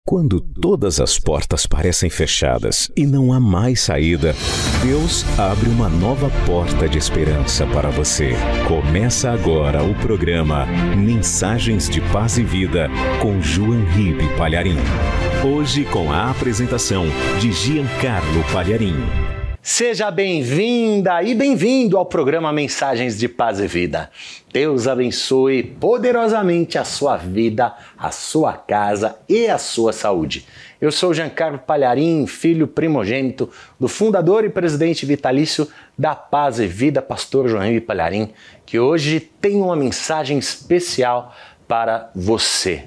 Quando todas as portas parecem fechadas e não há mais saída, Deus abre uma nova porta de esperança para você. Começa agora o programa Mensagens de Paz e Vida com João Ribe Palharim. Hoje com a apresentação de Giancarlo Palharim. Seja bem-vinda e bem-vindo ao programa Mensagens de Paz e Vida. Deus abençoe poderosamente a sua vida, a sua casa e a sua saúde. Eu sou Giancarlo Palharim, filho primogênito do fundador e presidente vitalício da Paz e Vida, pastor João Ribe Palharim, que hoje tem uma mensagem especial para você.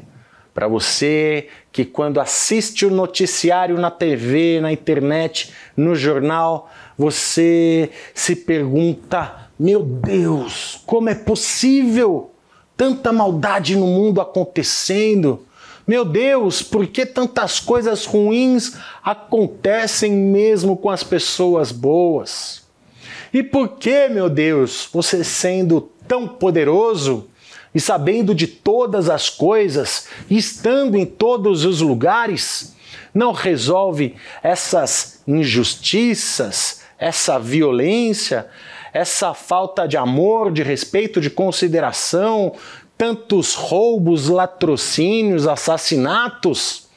Para você que quando assiste o noticiário na TV, na internet, no jornal, você se pergunta: meu Deus, como é possível tanta maldade no mundo acontecendo? Meu Deus, por que tantas coisas ruins acontecem mesmo com as pessoas boas? E por que, meu Deus, você sendo tão poderoso e sabendo de todas as coisas, estando em todos os lugares, não resolve essas injustiças, essa violência, essa falta de amor, de respeito, de consideração, tantos roubos, latrocínios, assassinatos?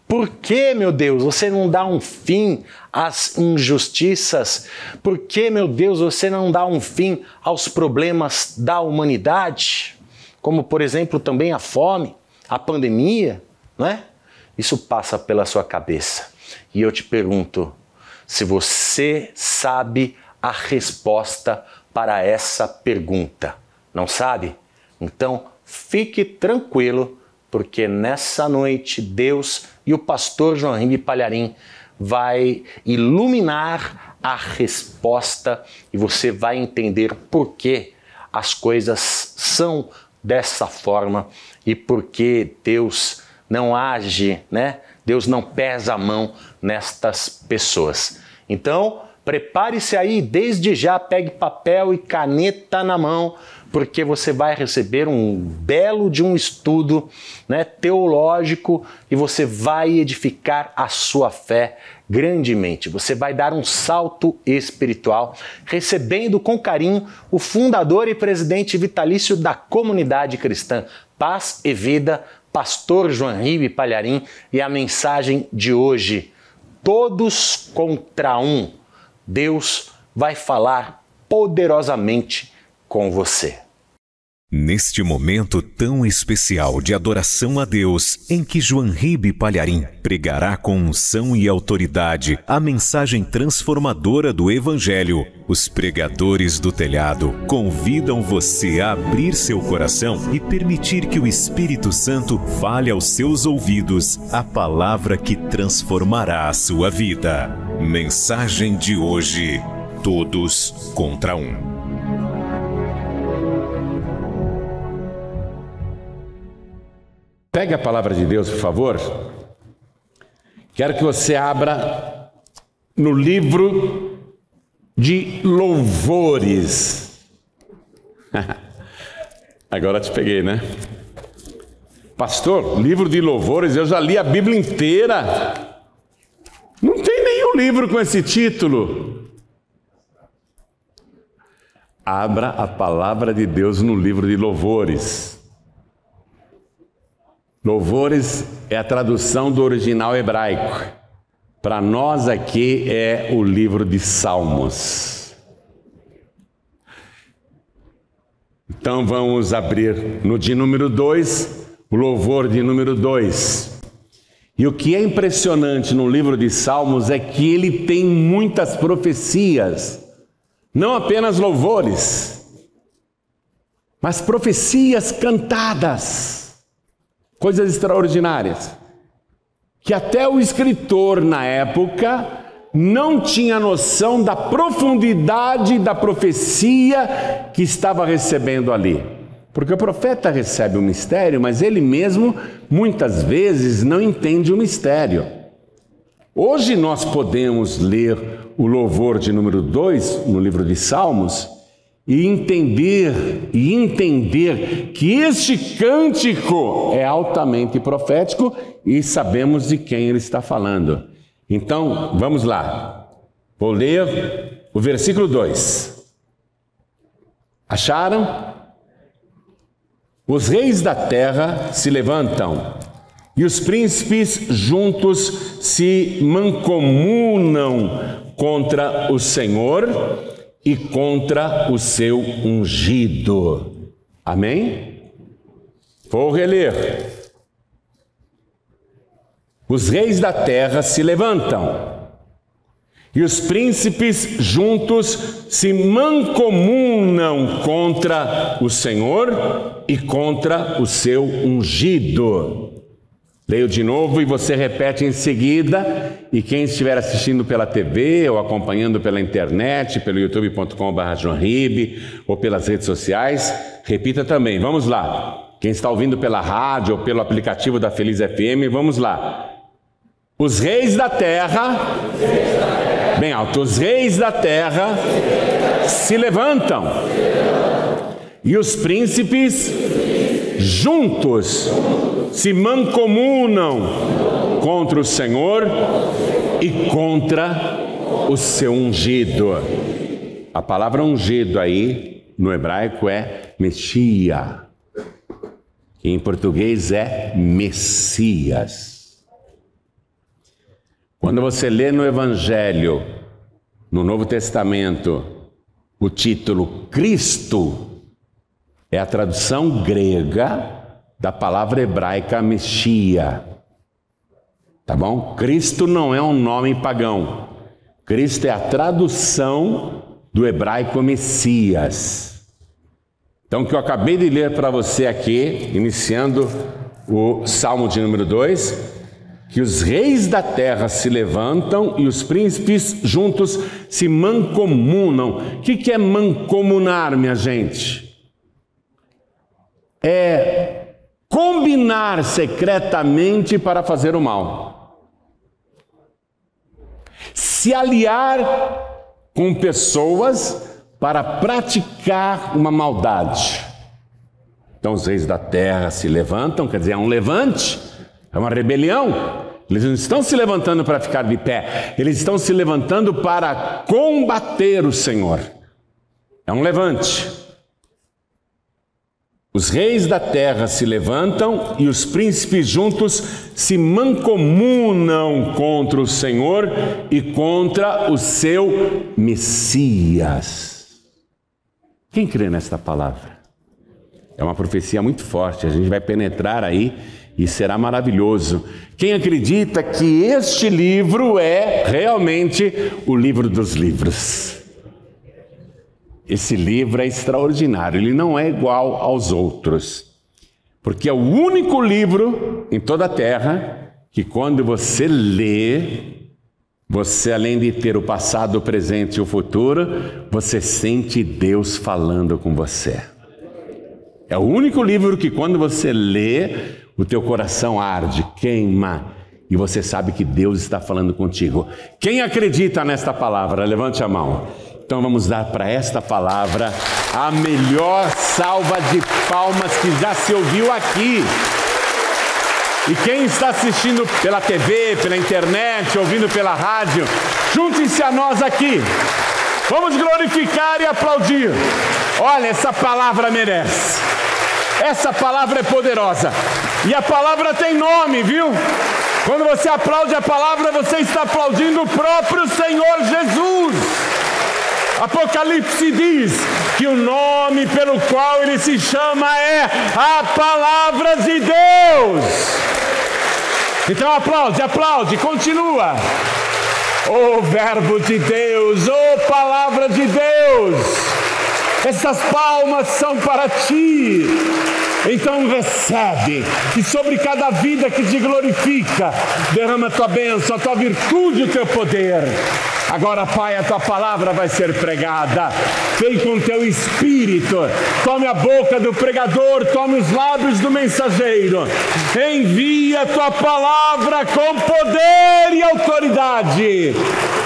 Por que, meu Deus, você não dá um fim às injustiças? Por que, meu Deus, você não dá um fim aos problemas da humanidade? Como, por exemplo, também a fome, a pandemia, não é? Isso passa pela sua cabeça. E eu te pergunto, se você sabe a resposta para essa pergunta. Não sabe? Então, fique tranquilo, porque nessa noite Deus e o pastor João Ribe Palharim vai iluminar a resposta e você vai entender por que as coisas são dessa forma e porque Deus não age, né? Deus não pesa a mão nestas pessoas. Então, prepare-se aí, desde já, pegue papel e caneta na mão, porque você vai receber um belo de um estudo, né, teológico, e você vai edificar a sua fé grandemente. Você vai dar um salto espiritual, recebendo com carinho o fundador e presidente vitalício da comunidade cristã Paz e Vida, pastor João Ribe Palharim, e a mensagem de hoje: todos contra um. Deus vai falar poderosamente com você. Neste momento tão especial de adoração a Deus, em que João Ribe Palharim pregará com unção e autoridade a mensagem transformadora do Evangelho, os pregadores do telhado convidam você a abrir seu coração e permitir que o Espírito Santo fale aos seus ouvidos a palavra que transformará a sua vida. Mensagem de hoje: todos contra um. Pegue a palavra de Deus, por favor. Quero que você abra no livro de Louvores. Agora te peguei, né? Pastor, livro de Louvores, eu já li a Bíblia inteira. Não tem nenhum livro com esse título. Abra a palavra de Deus no livro de Louvores. Louvores é a tradução do original hebraico. Para nós aqui é o livro de Salmos. Então vamos abrir no de número 2, o louvor de número 2. E o que é impressionante no livro de Salmos é que ele tem muitas profecias. Não apenas louvores, mas profecias cantadas. Coisas extraordinárias, que até o escritor na época não tinha noção da profundidade da profecia que estava recebendo ali. Porque o profeta recebe o mistério, mas ele mesmo muitas vezes não entende o mistério. Hoje nós podemos ler o louvor de número 2 no livro de Salmos e entender que este cântico é altamente profético e sabemos de quem ele está falando. Então, vamos lá. Vou ler o versículo 2. Acharam? Os reis da terra se levantam e os príncipes juntos se mancomunam contra o Senhor e contra o seu ungido. Amém? Vou reler. Os reis da terra se levantam e os príncipes juntos se mancomunam contra o Senhor e contra o seu ungido. Leio de novo e você repete em seguida. E quem estiver assistindo pela TV ou acompanhando pela internet, pelo youtube.com/joanribe ou pelas redes sociais, repita também. Vamos lá. Quem está ouvindo pela rádio ou pelo aplicativo da Feliz FM, vamos lá. Os reis da terra, bem alto, os reis da terra se levantam e os príncipes juntos se mancomunam contra o Senhor e contra o seu ungido. A palavra ungido aí no hebraico é Messias, que em português é Messias. Quando você lê no Evangelho, no Novo Testamento, o título Cristo, é a tradução grega da palavra hebraica Messias. Tá bom? Cristo não é um nome pagão. Cristo é a tradução do hebraico Messias. Então, o que eu acabei de ler para você aqui, iniciando o Salmo de número 2, que os reis da terra se levantam e os príncipes juntos se mancomunam. O que é mancomunar, minha gente? É combinar secretamente para fazer o mal. Se aliar com pessoas para praticar uma maldade. Então os reis da terra se levantam, quer dizer, é um levante, é uma rebelião. Eles não estão se levantando para ficar de pé, eles estão se levantando para combater o Senhor. É um levante. Os reis da terra se levantam e os príncipes juntos se mancomunam contra o Senhor e contra o seu Messias. Quem crê nesta palavra? É uma profecia muito forte, a gente vai penetrar aí e será maravilhoso. Quem acredita que este livro é realmente o livro dos livros? Esse livro é extraordinário, ele não é igual aos outros, porque é o único livro em toda a terra que quando você lê, você além de ter o passado, o presente e o futuro, você sente Deus falando com você. É o único livro que quando você lê, o teu coração arde, queima, e você sabe que Deus está falando contigo. Quem acredita nesta palavra? Levante a mão. Então vamos dar para esta palavra a melhor salva de palmas que já se ouviu aqui. E quem está assistindo pela TV, pela internet, ouvindo pela rádio, junte-se a nós aqui. Vamos glorificar e aplaudir. Olha, essa palavra merece. Essa palavra é poderosa. E a palavra tem nome, viu? Quando você aplaude a palavra, você está aplaudindo o próprio Senhor Jesus. Apocalipse diz que o nome pelo qual ele se chama é a Palavra de Deus. Então aplaude, continua. O Verbo de Deus, Palavra de Deus. Essas palmas são para ti. Então recebe, e sobre cada vida que te glorifica, derrama a tua bênção, a tua virtude, o teu poder. Agora, Pai, a tua palavra vai ser pregada. Vem com teu espírito, tome a boca do pregador, tome os lábios do mensageiro. Envia a tua palavra com poder e autoridade,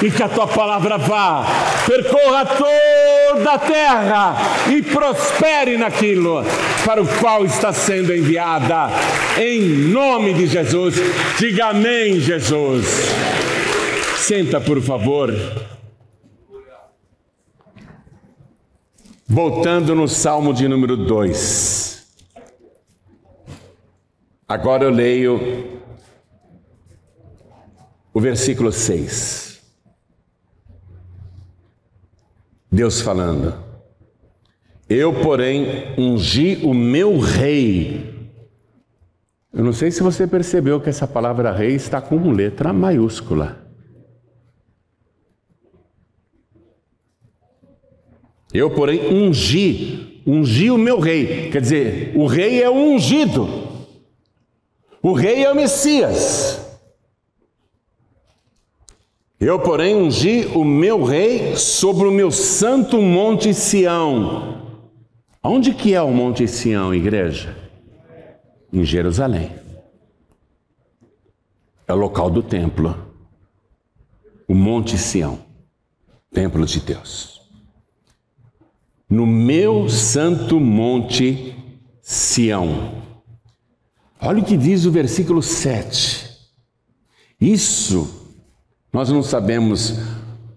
e que a tua palavra vá, percorra todo Senhor da terra e prospere naquilo para o qual está sendo enviada, em nome de Jesus. Diga amém, Jesus. Senta, por favor. Voltando no Salmo de número 2. Agora eu leio o versículo 6. Deus falando: eu, porém, ungi o meu rei. Eu não sei se você percebeu que essa palavra rei está com letra maiúscula. Eu, porém, ungi o meu rei. Quer dizer, o rei é o ungido. O rei é o Messias. Eu, porém, ungi o meu rei sobre o meu santo monte Sião. Onde que é o monte Sião, igreja? Em Jerusalém. É o local do templo. O monte Sião. Templo de Deus. No meu santo monte Sião. Olha o que diz o versículo 7. Isso, nós não sabemos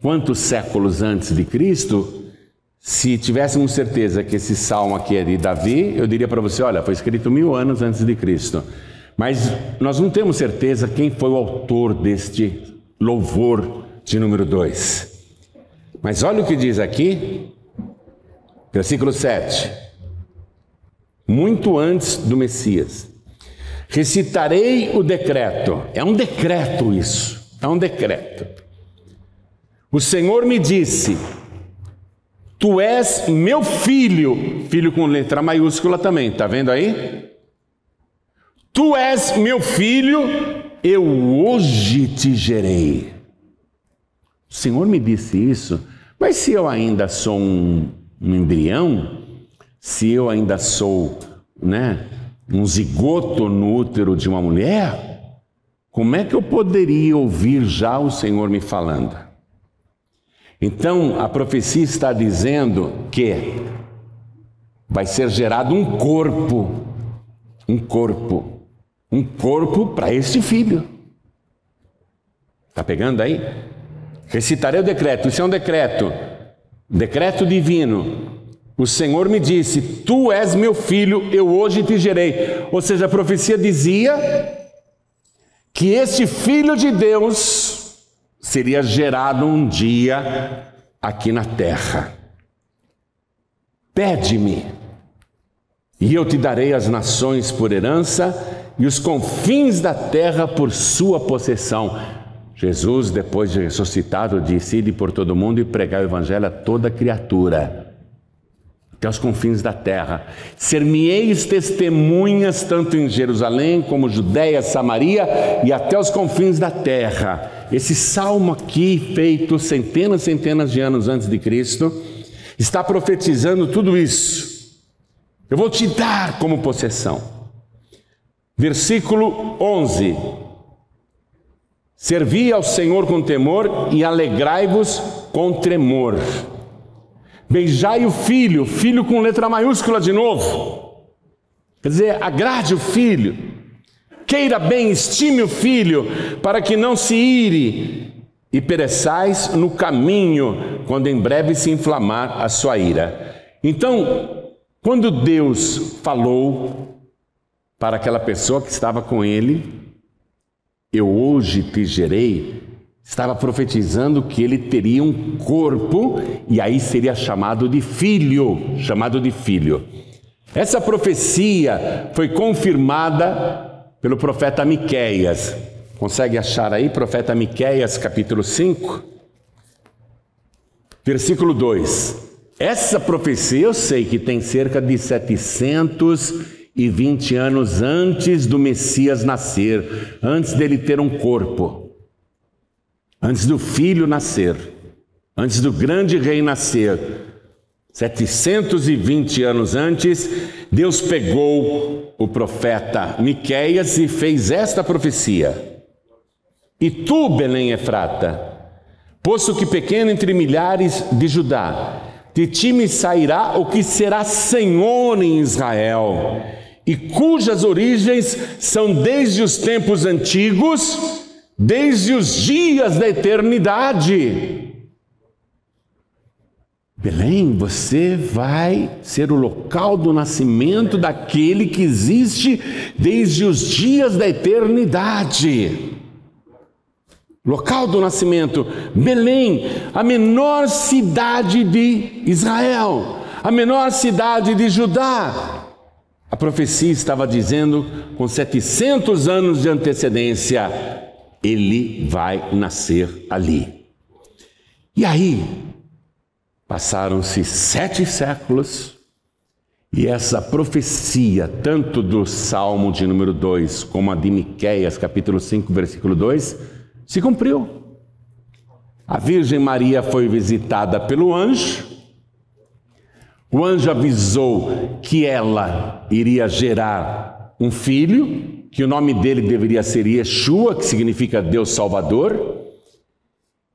quantos séculos antes de Cristo. Se tivéssemos certeza que esse salmo aqui é de Davi, eu diria para você, olha, foi escrito 1000 anos antes de Cristo. Mas nós não temos certeza quem foi o autor deste louvor de número 2. Mas olha o que diz aqui. Versículo 7, muito antes do Messias, recitarei o decreto. É um decreto isso, é um decreto. O Senhor me disse, tu és meu filho, filho com letra maiúscula também, está vendo aí? Tu és meu filho, eu hoje te gerei. O Senhor me disse isso, mas se eu ainda sou um embrião, se eu ainda sou, um zigoto no útero de uma mulher, como é que eu poderia ouvir já o Senhor me falando? Então, a profecia está dizendo que vai ser gerado um corpo para este filho. Está pegando aí? Recitarei o decreto, isso é um decreto. Decreto divino. O Senhor me disse, tu és meu filho, eu hoje te gerei. Ou seja, a profecia dizia que este filho de Deus seria gerado um dia aqui na terra. Pede-me, e eu te darei as nações por herança e os confins da terra por sua possessão. Jesus, depois de ressuscitado, disse, ide por todo mundo e pregar o evangelho a toda criatura, até os confins da terra. Ser-me-eis testemunhas tanto em Jerusalém como Judeia, Samaria e até os confins da terra. Esse salmo aqui, feito centenas e centenas de anos antes de Cristo, está profetizando tudo isso. Eu vou te dar como possessão. Versículo 11. Servi ao Senhor com temor e alegrai-vos com tremor. Beijai o filho, filho com letra maiúscula de novo. Quer dizer, agrade o filho. Queira bem, estime o filho, para que não se ire e pereçais no caminho, quando em breve se inflamar a sua ira. Então, quando Deus falou para aquela pessoa que estava com ele, eu hoje te gerei, estava profetizando que ele teria um corpo e aí seria chamado de filho, Essa profecia foi confirmada pelo profeta Miqueias. Consegue achar aí, profeta Miqueias, capítulo 5? Versículo 2. Essa profecia eu sei que tem cerca de 720 anos antes do Messias nascer, antes dele ter um corpo, antes do filho nascer, antes do grande rei nascer. 720 anos antes, Deus pegou o profeta Miqueias e fez esta profecia. E tu, Belém Efrata, posto que pequeno entre milhares de Judá, de ti me sairá o que será Senhor em Israel, e cujas origens são desde os tempos antigos, desde os dias da eternidade. Belém, você vai ser o local do nascimento daquele que existe desde os dias da eternidade. Local do nascimento, Belém, a menor cidade de Israel, a menor cidade de Judá. A profecia estava dizendo, com 700 anos de antecedência, ele vai nascer ali. E aí, passaram-se 7 séculos, e essa profecia, tanto do Salmo de número 2, como a de Miqueias, capítulo 5, versículo 2, se cumpriu. A Virgem Maria foi visitada pelo anjo. O anjo avisou que ela iria gerar um filho, que o nome dele deveria ser Yeshua, que significa Deus Salvador,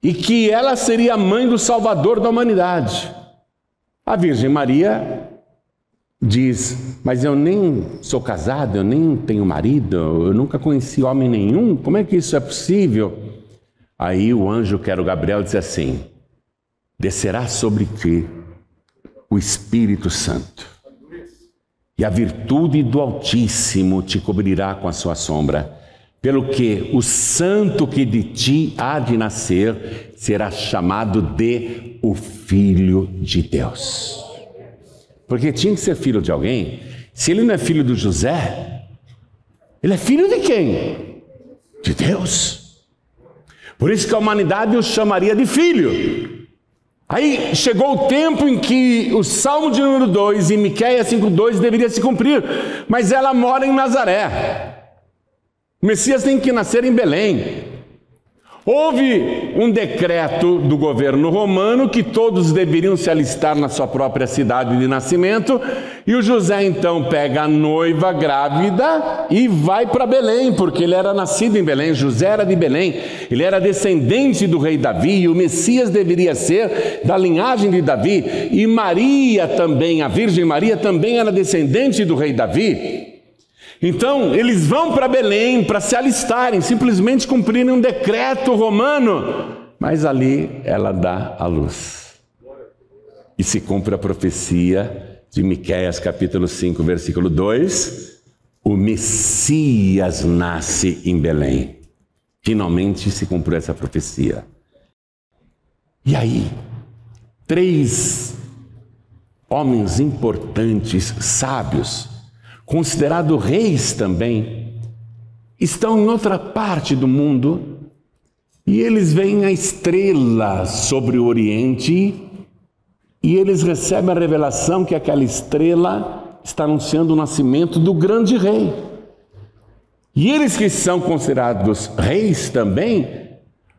e que ela seria a mãe do Salvador da humanidade. A Virgem Maria diz: mas eu nem sou casada, eu nem tenho marido, eu nunca conheci homem nenhum, como é que isso é possível? Aí o anjo, que era o Gabriel, diz assim: descerá sobre ti o Espírito Santo, e a virtude do Altíssimo te cobrirá com a sua sombra, pelo que o santo que de ti há de nascer será chamado de o Filho de Deus. Porque tinha que ser filho de alguém. Se ele não é filho do José, ele é filho de quem? De Deus. Por isso que a humanidade o chamaria de filho. Aí chegou o tempo em que o Salmo de número 2 e Miqueias 5:2 deveria se cumprir, mas ela mora em Nazaré. O Messias tem que nascer em Belém. Houve um decreto do governo romano que todos deveriam se alistar na sua própria cidade de nascimento, e o José então pega a noiva grávida e vai para Belém, porque ele era nascido em Belém. José era de Belém, ele era descendente do rei Davi, e o Messias deveria ser da linhagem de Davi, e Maria também, a Virgem Maria também era descendente do rei Davi. Então, eles vão para Belém para se alistarem, simplesmente cumprirem um decreto romano, mas ali ela dá a luz. E se cumpre a profecia de Miqueias capítulo 5, versículo 2, o Messias nasce em Belém. Finalmente se cumpriu essa profecia. E aí, 3 homens importantes, sábios, considerados reis também, estão em outra parte do mundo, e eles veem a estrela sobre o Oriente, e eles recebem a revelação que aquela estrela está anunciando o nascimento do grande rei. E eles, que são considerados reis também,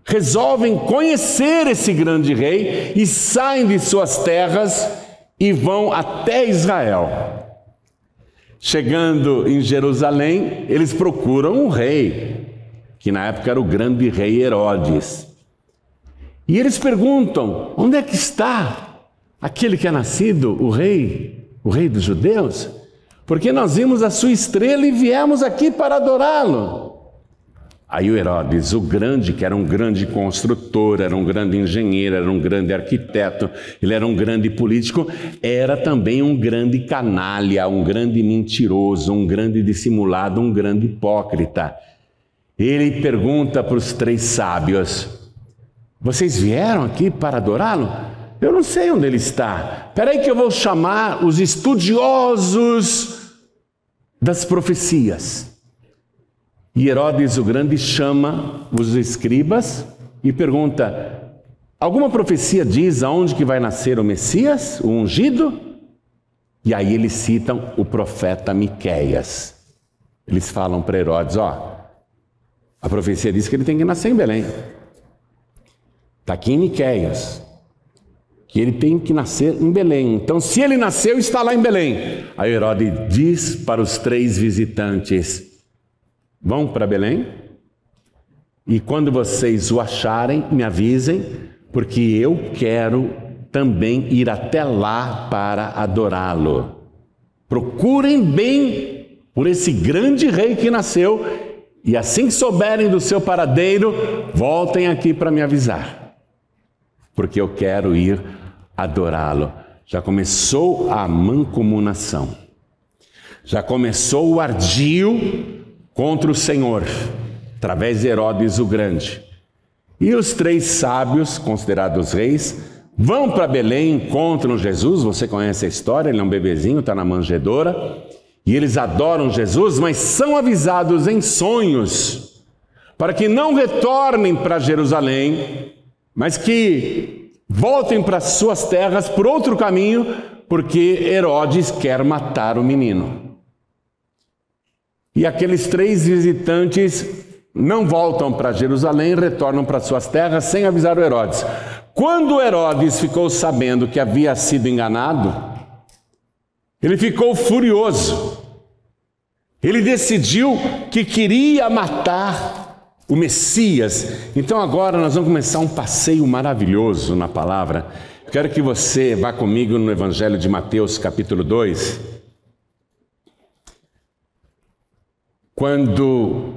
resolvem conhecer esse grande rei e saem de suas terras e vão até Israel. Chegando em Jerusalém, eles procuram um rei, que na época era o grande rei Herodes. E eles perguntam: onde é que está aquele que é nascido, o rei dos judeus? Porque nós vimos a sua estrela e viemos aqui para adorá-lo. Aí o Herodes, o grande, que era um grande construtor, era um grande engenheiro, era um grande arquiteto, ele era um grande político, era também um grande canalha, um grande mentiroso, um grande dissimulado, um grande hipócrita. Ele pergunta para os 3 sábios: vocês vieram aqui para adorá-lo? Eu não sei onde ele está. Espera aí que eu vou chamar os estudiosos das profecias. E Herodes o Grande chama os escribas e pergunta: alguma profecia diz aonde que vai nascer o Messias, o ungido? E aí eles citam o profeta Miqueias. Eles falam para Herodes: a profecia diz que ele tem que nascer em Belém. Está aqui em Miqueias, que ele tem que nascer em Belém. Então, se ele nasceu, está lá em Belém. Aí Herodes diz para os 3 visitantes: vão para Belém, e quando vocês o acharem, me avisem, porque eu quero também ir até lá para adorá-lo. Procurem bem por esse grande rei que nasceu, e assim que souberem do seu paradeiro, voltem aqui para me avisar, porque eu quero ir adorá-lo. Já começou a mancomunação, já começou o ardil contra o Senhor, através de Herodes o Grande. E os 3 sábios, considerados reis, vão para Belém, encontram Jesus. Você conhece a história, ele é um bebezinho, está na manjedoura, e eles adoram Jesus, mas são avisados em sonhos, para que não retornem para Jerusalém, mas que voltem para suas terras por outro caminho, porque Herodes quer matar o menino. E aqueles 3 visitantes não voltam para Jerusalém, retornam para suas terras sem avisar o Herodes. Quando Herodes ficou sabendo que havia sido enganado, ele ficou furioso. Ele decidiu que queria matar o Messias. Então agora nós vamos começar um passeio maravilhoso na palavra. Eu quero que você vá comigo no Evangelho de Mateus, capítulo 2. Quando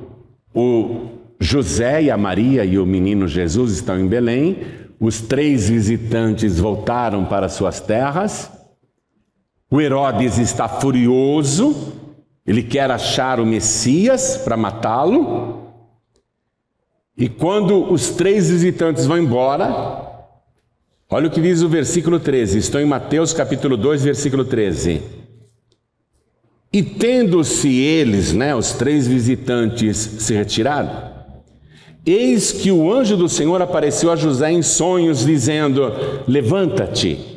o José e a Maria e o menino Jesus estão em Belém, os 3 visitantes voltaram para suas terras. O Herodes está furioso, ele quer achar o Messias para matá-lo. E quando os 3 visitantes vão embora, olha o que diz o versículo 13. Estou em Mateus capítulo 2, versículo 13. E tendo-se eles, os 3 visitantes, se retirado, eis que o anjo do Senhor apareceu a José em sonhos, dizendo: levanta-te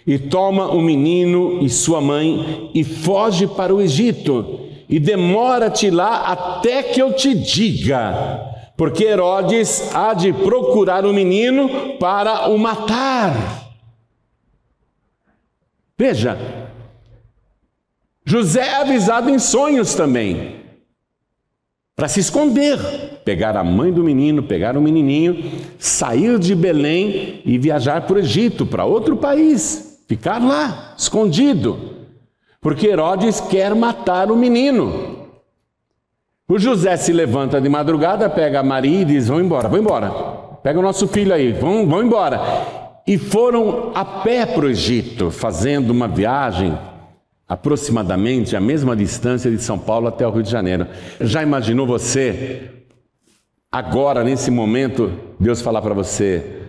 e toma o menino e sua mãe e foge para o Egito, e demora-te lá até que eu te diga, porque Herodes há de procurar o menino para o matar. Veja, José é avisado em sonhos também, para se esconder, pegar a mãe do menino, pegar o menininho, sair de Belém e viajar para o Egito, para outro país, ficar lá, escondido, porque Herodes quer matar o menino. O José se levanta de madrugada, pega a Maria e diz: vão embora, pega o nosso filho aí, vão embora. E foram a pé para o Egito, fazendo uma viagem aproximadamente a mesma distância de São Paulo até o Rio de Janeiro. Já imaginou você, agora, nesse momento, Deus falar para você: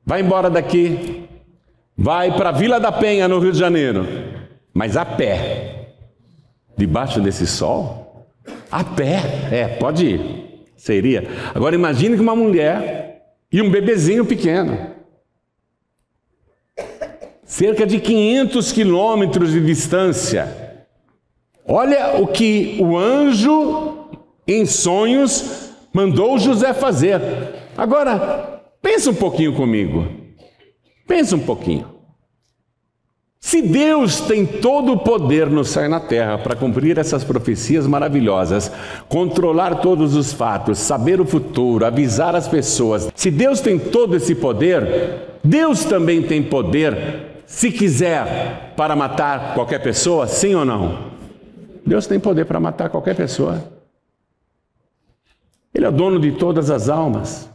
vai embora daqui, vai para a Vila da Penha, no Rio de Janeiro, mas a pé, debaixo desse sol? A pé, pode ir, você iria. Agora imagine que uma mulher e um bebezinho pequeno, cerca de 500 quilômetros de distância. Olha o que o anjo, em sonhos, mandou José fazer. Agora, pensa um pouquinho comigo. Pensa um pouquinho. Se Deus tem todo o poder no céu e na terra para cumprir essas profecias maravilhosas, controlar todos os fatos, saber o futuro, avisar as pessoas, se Deus tem todo esse poder, Deus também tem poder, se quiser, para matar qualquer pessoa, sim ou não? Deus tem poder para matar qualquer pessoa. Ele é o dono de todas as almas.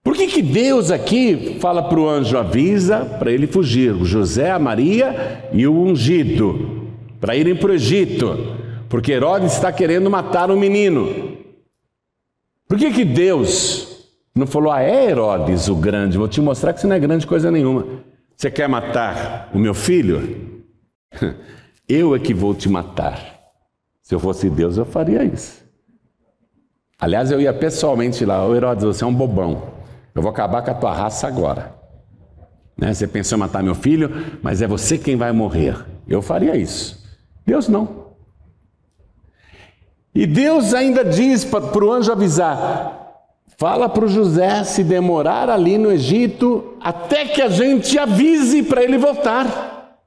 Por que Deus aqui fala para o anjo, avisa para ele fugir, o José, a Maria e o ungido, para irem para o Egito, porque Herodes está querendo matar o menino. Por que Deus não falou: é Herodes o grande, vou te mostrar que você não é grande coisa nenhuma. Você quer matar o meu filho? Eu é que vou te matar. Se eu fosse Deus, eu faria isso. Aliás, eu ia pessoalmente lá: ô Herodes, você é um bobão. Eu vou acabar com a tua raça agora. Você pensou em matar meu filho, mas é você quem vai morrer. Eu faria isso. Deus não. E Deus ainda diz para o anjo avisar: fala para o José se demorar ali no Egito até que a gente avise para ele voltar.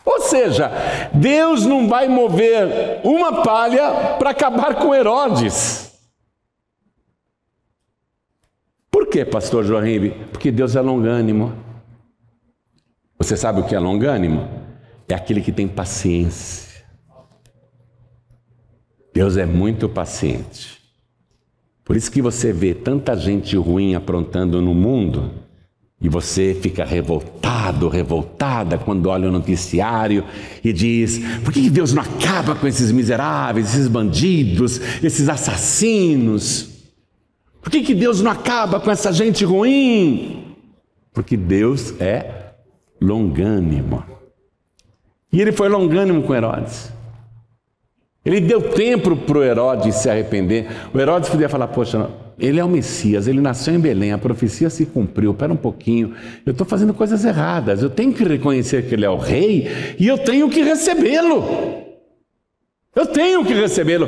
Ou seja, Deus não vai mover uma palha para acabar com Herodes. Por que, pastor João Ribe? Porque Deus é longânimo. Você sabe o que é longânimo? É aquele que tem paciência. Deus é muito paciente. Por isso que você vê tanta gente ruim aprontando no mundo e você fica revoltado, revoltada quando olha o noticiário e diz: por que Deus não acaba com esses miseráveis, esses bandidos, esses assassinos? Por que Deus não acaba com essa gente ruim? Porque Deus é longânimo. E ele foi longânimo com Herodes. Ele deu tempo para o Herodes se arrepender. O Herodes podia falar: poxa, ele é o Messias, ele nasceu em Belém, a profecia se cumpriu, espera um pouquinho, eu estou fazendo coisas erradas, eu tenho que reconhecer que ele é o rei e eu tenho que recebê-lo. Eu tenho que recebê-lo.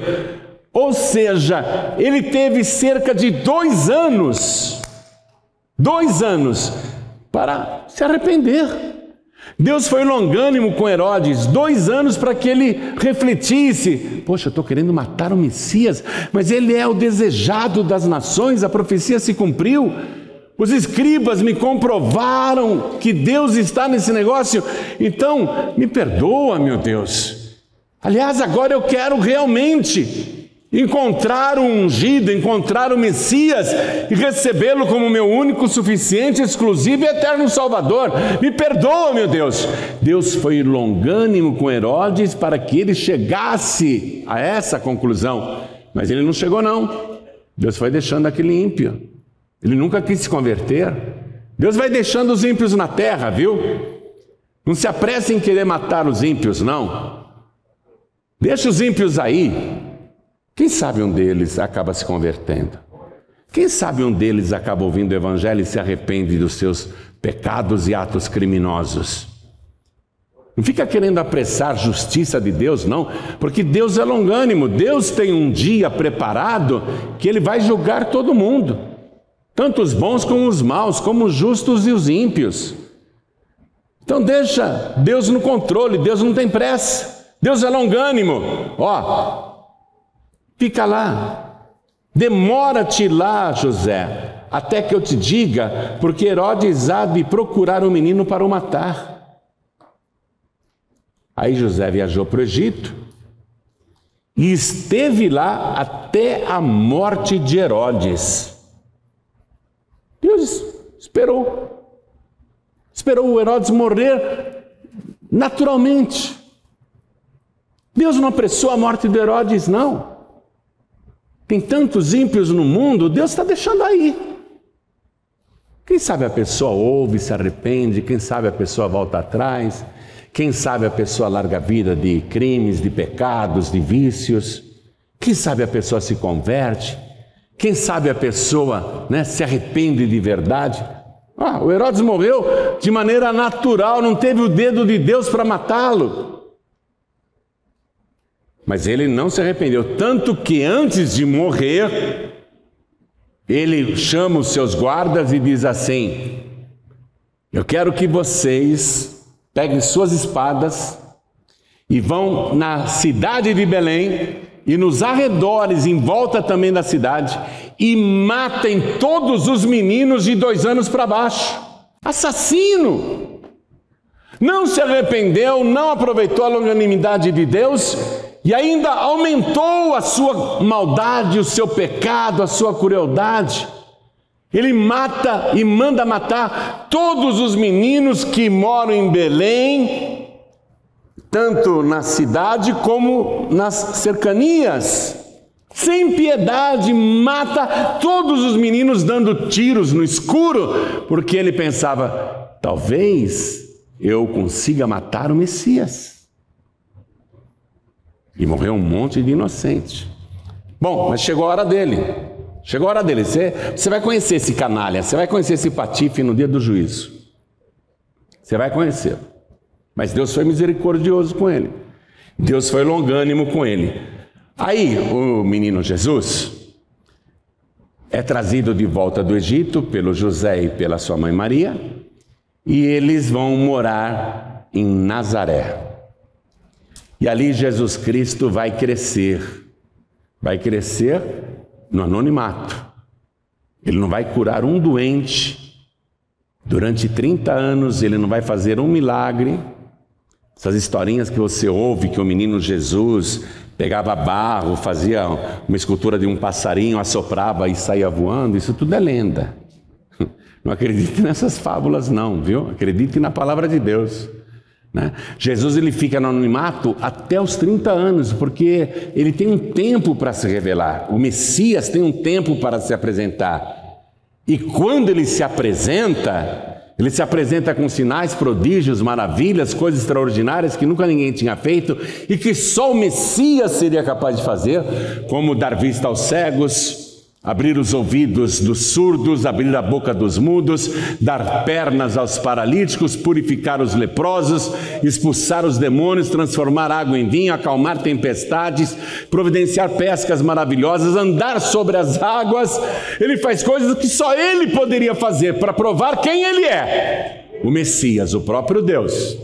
Ou seja, ele teve cerca de 2 anos para se arrepender. Deus foi longânimo com Herodes, 2 anos para que ele refletisse: poxa, eu estou querendo matar o Messias, mas ele é o desejado das nações, a profecia se cumpriu, os escribas me comprovaram que Deus está nesse negócio, então me perdoa, meu Deus. Aliás, agora eu quero realmente encontrar o ungido, encontrar o Messias e recebê-lo como meu único, suficiente, exclusivo e eterno Salvador. Me perdoa, meu Deus. Deus foi longânimo com Herodes para que ele chegasse a essa conclusão, mas ele não chegou não. Deus foi deixando aquele ímpio. Ele nunca quis se converter. Deus vai deixando os ímpios na terra, viu? Não se apresse em querer matar os ímpios, não. Deixa os ímpios aí. Quem sabe um deles acaba se convertendo? Quem sabe um deles acaba ouvindo o Evangelho e se arrepende dos seus pecados e atos criminosos? Não fica querendo apressar a justiça de Deus, não, porque Deus é longânimo. Deus tem um dia preparado que Ele vai julgar todo mundo, tanto os bons como os maus, como os justos e os ímpios. Então deixa Deus no controle, Deus não tem pressa, Deus é longânimo. Fica lá, demora-te lá, José, até que eu te diga, porque Herodes há de procurar o menino para o matar. Aí José viajou para o Egito e esteve lá até a morte de Herodes. Deus esperou o Herodes morrer naturalmente. Deus não apressou a morte de Herodes, não. Tem tantos ímpios no mundo, Deus está deixando aí. Quem sabe a pessoa ouve, se arrepende, quem sabe a pessoa volta atrás, quem sabe a pessoa larga a vida de crimes, de pecados, de vícios, quem sabe a pessoa se converte, quem sabe a pessoa se arrepende de verdade. O Herodes morreu de maneira natural, não teve o dedo de Deus para matá-lo. Mas ele não se arrependeu, tanto que antes de morrer, ele chama os seus guardas e diz assim: eu quero que vocês peguem suas espadas e vão na cidade de Belém e nos arredores, em volta também da cidade, e matem todos os meninos de 2 anos para baixo. Assassino! Não se arrependeu, não aproveitou a longanimidade de Deus e ainda aumentou a sua maldade, o seu pecado, a sua crueldade. Ele mata e manda matar todos os meninos que moram em Belém, tanto na cidade como nas cercanias. Sem piedade, mata todos os meninos dando tiros no escuro, porque ele pensava: talvez eu consiga matar o Messias. E morreu um monte de inocente. Bom, mas chegou a hora dele. Chegou a hora dele. Você vai conhecer esse canalha, você vai conhecer esse patife no dia do juízo. Você vai conhecer. Mas Deus foi misericordioso com ele. Deus foi longânimo com ele. Aí o menino Jesus é trazido de volta do Egito pelo José e pela sua mãe Maria, e eles vão morar em Nazaré. E ali Jesus Cristo vai crescer no anonimato. Ele não vai curar um doente. Durante 30 anos ele não vai fazer um milagre. Essas historinhas que você ouve, que o menino Jesus pegava barro, fazia uma escultura de um passarinho, assoprava e saía voando, isso tudo é lenda. Não acredite nessas fábulas não, viu? Acredite na palavra de Deus. Né? Jesus ele fica no anonimato até os 30 anos, porque ele tem um tempo para se revelar. O Messias tem um tempo para se apresentar. E quando ele se apresenta com sinais, prodígios, maravilhas, coisas extraordinárias que nunca ninguém tinha feito e que só o Messias seria capaz de fazer, como dar vista aos cegos, abrir os ouvidos dos surdos, abrir a boca dos mudos, dar pernas aos paralíticos, purificar os leprosos, expulsar os demônios, transformar água em vinho, acalmar tempestades, providenciar pescas maravilhosas, andar sobre as águas. Ele faz coisas que só ele poderia fazer para provar quem ele é, o Messias, o próprio Deus.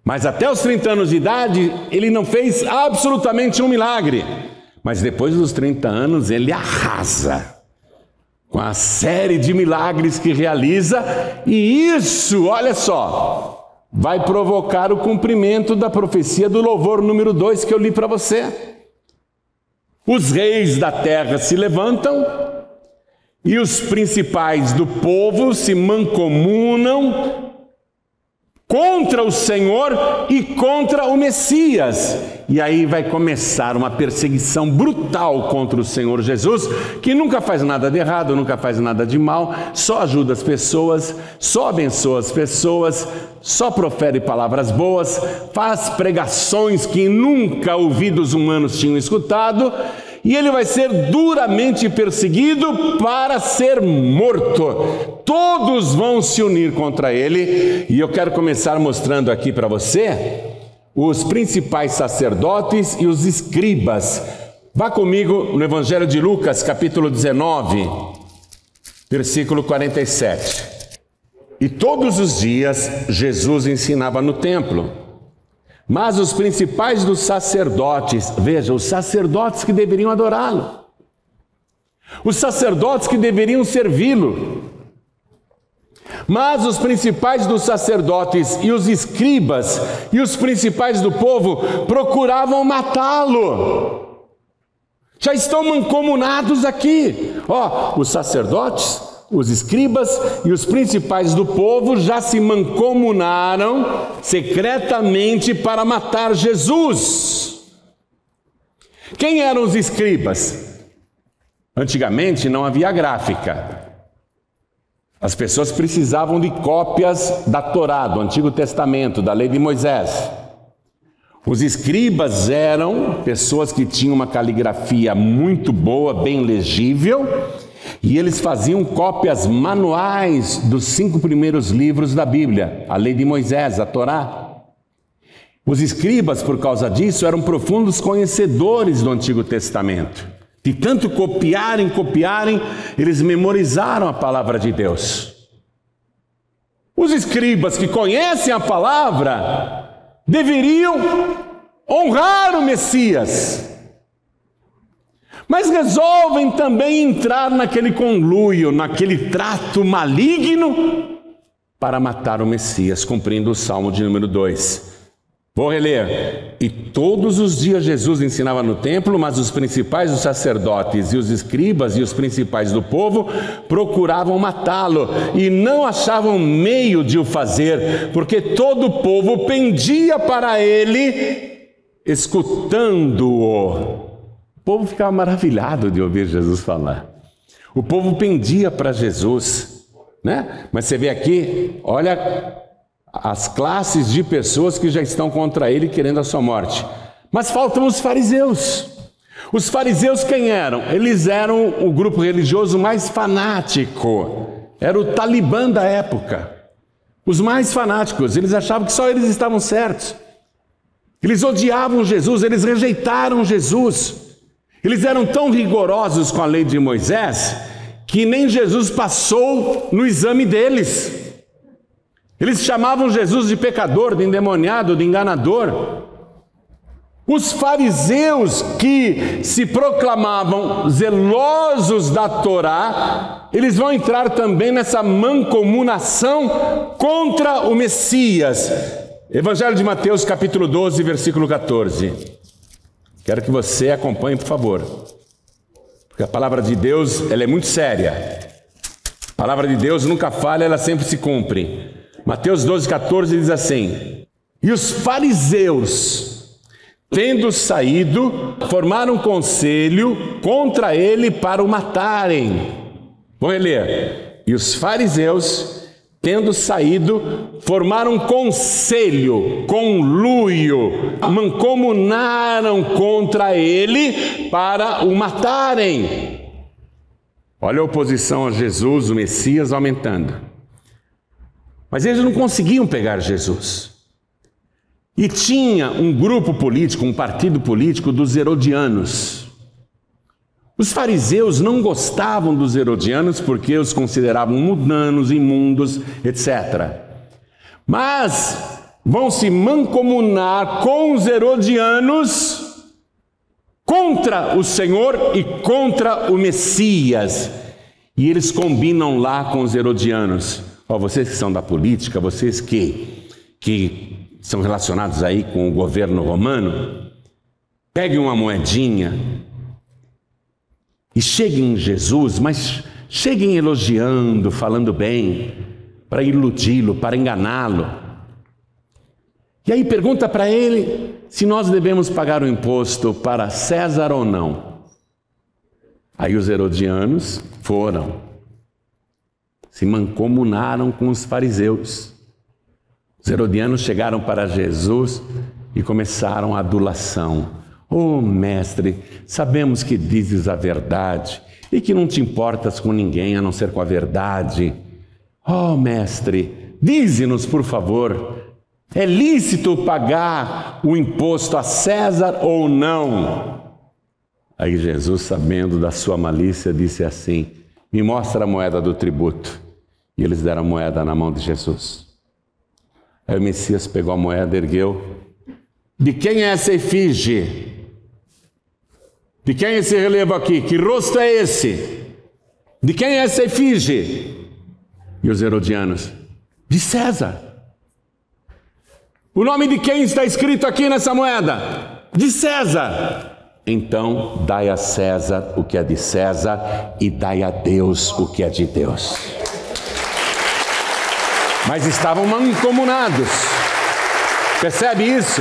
Mas até os 30 anos de idade, ele não fez absolutamente um milagre. Mas depois dos 30 anos ele arrasa com a série de milagres que realiza, e isso, olha só, vai provocar o cumprimento da profecia do louvor número 2 que eu li para você. Os reis da terra se levantam e os principais do povo se mancomunam contra o Senhor e contra o Messias. E aí vai começar uma perseguição brutal contra o Senhor Jesus, que nunca faz nada de errado, nunca faz nada de mal, só ajuda as pessoas, só abençoa as pessoas, só profere palavras boas, faz pregações que nunca ouvidos humanos tinham escutado, e ele vai ser duramente perseguido para ser morto. Todos vão se unir contra ele, e eu quero começar mostrando aqui para você os principais sacerdotes e os escribas. Vá comigo no Evangelho de Lucas, capítulo 19, versículo 47. E todos os dias Jesus ensinava no templo. Mas os principais dos sacerdotes, veja, os sacerdotes que deveriam adorá-lo, os sacerdotes que deveriam servi-lo, mas os principais dos sacerdotes e os escribas e os principais do povo procuravam matá-lo. Já estão mancomunados aqui. Os sacerdotes, os escribas e os principais do povo já se mancomunaram secretamente para matar Jesus. Quem eram os escribas? Antigamente não havia gráfica. As pessoas precisavam de cópias da Torá, do Antigo Testamento, da Lei de Moisés. Os escribas eram pessoas que tinham uma caligrafia muito boa, bem legível, e eles faziam cópias manuais dos 5 primeiros livros da Bíblia, a Lei de Moisés, a Torá. Os escribas, por causa disso, eram profundos conhecedores do Antigo Testamento. De tanto copiarem, eles memorizaram a palavra de Deus. Os escribas que conhecem a palavra deveriam honrar o Messias, mas resolvem também entrar naquele conluio, naquele trato maligno para matar o Messias, cumprindo o Salmo de número 2. Vou reler. E todos os dias Jesus ensinava no templo, mas os principais dos sacerdotes e os escribas e os principais do povo procuravam matá-lo e não achavam meio de o fazer, porque todo o povo pendia para ele, escutando-o. O povo ficava maravilhado de ouvir Jesus falar. O povo pendia para Jesus, né? Mas você vê aqui, olha as classes de pessoas que já estão contra ele querendo a sua morte. Mas faltam os fariseus. Os fariseus quem eram? Eles eram o grupo religioso mais fanático. Era o Talibã da época. Os mais fanáticos. Eles achavam que só eles estavam certos. Eles odiavam Jesus, eles rejeitaram Jesus. Eles eram tão rigorosos com a lei de Moisés que nem Jesus passou no exame deles. Eles chamavam Jesus de pecador, de endemoniado, de enganador. Os fariseus que se proclamavam zelosos da Torá, eles vão entrar também nessa mancomunação contra o Messias. Evangelho de Mateus, capítulo 12, versículo 14. Quero que você acompanhe, por favor. Porque a palavra de Deus, ela é muito séria. A palavra de Deus nunca falha, ela sempre se cumpre. Mateus 12, 14 diz assim: e os fariseus, tendo saído, formaram conselho contra ele para o matarem. Vamos reler. E os fariseus, tendo saído, formaram conselho, conluio, mancomunaram contra ele para o matarem. Olha a oposição a Jesus, o Messias, aumentando. Mas eles não conseguiam pegar Jesus. E tinha um grupo político, um partido político dos herodianos. Os fariseus não gostavam dos herodianos porque os consideravam mundanos, imundos, etc. Mas vão se mancomunar com os herodianos contra o Senhor e contra o Messias. E eles combinam lá com os herodianos. Ó, vocês que são da política, vocês que são relacionados aí com o governo romano, peguem uma moedinha e cheguem em Jesus, mas cheguem elogiando, falando bem, para iludi-lo, para enganá-lo. E aí pergunta para ele se nós devemos pagar o imposto para César ou não. Aí os herodianos foram, se mancomunaram com os fariseus. Os herodianos chegaram para Jesus e começaram a adulação. Oh, mestre, sabemos que dizes a verdade e que não te importas com ninguém a não ser com a verdade. Oh, mestre, dize-nos, por favor, é lícito pagar o imposto a César ou não? Aí Jesus, sabendo da sua malícia, disse assim: me mostra a moeda do tributo. E eles deram a moeda na mão de Jesus. Aí o Messias pegou a moeda, ergueu. De quem é essa efígie? De quem é esse relevo aqui? Que rosto é esse? De quem é essa efígie? E os herodianos: de César. O nome de quem está escrito aqui nessa moeda? De César. Então, dai a César o que é de César e dai a Deus o que é de Deus. Mas estavam mancomunados. Percebe isso?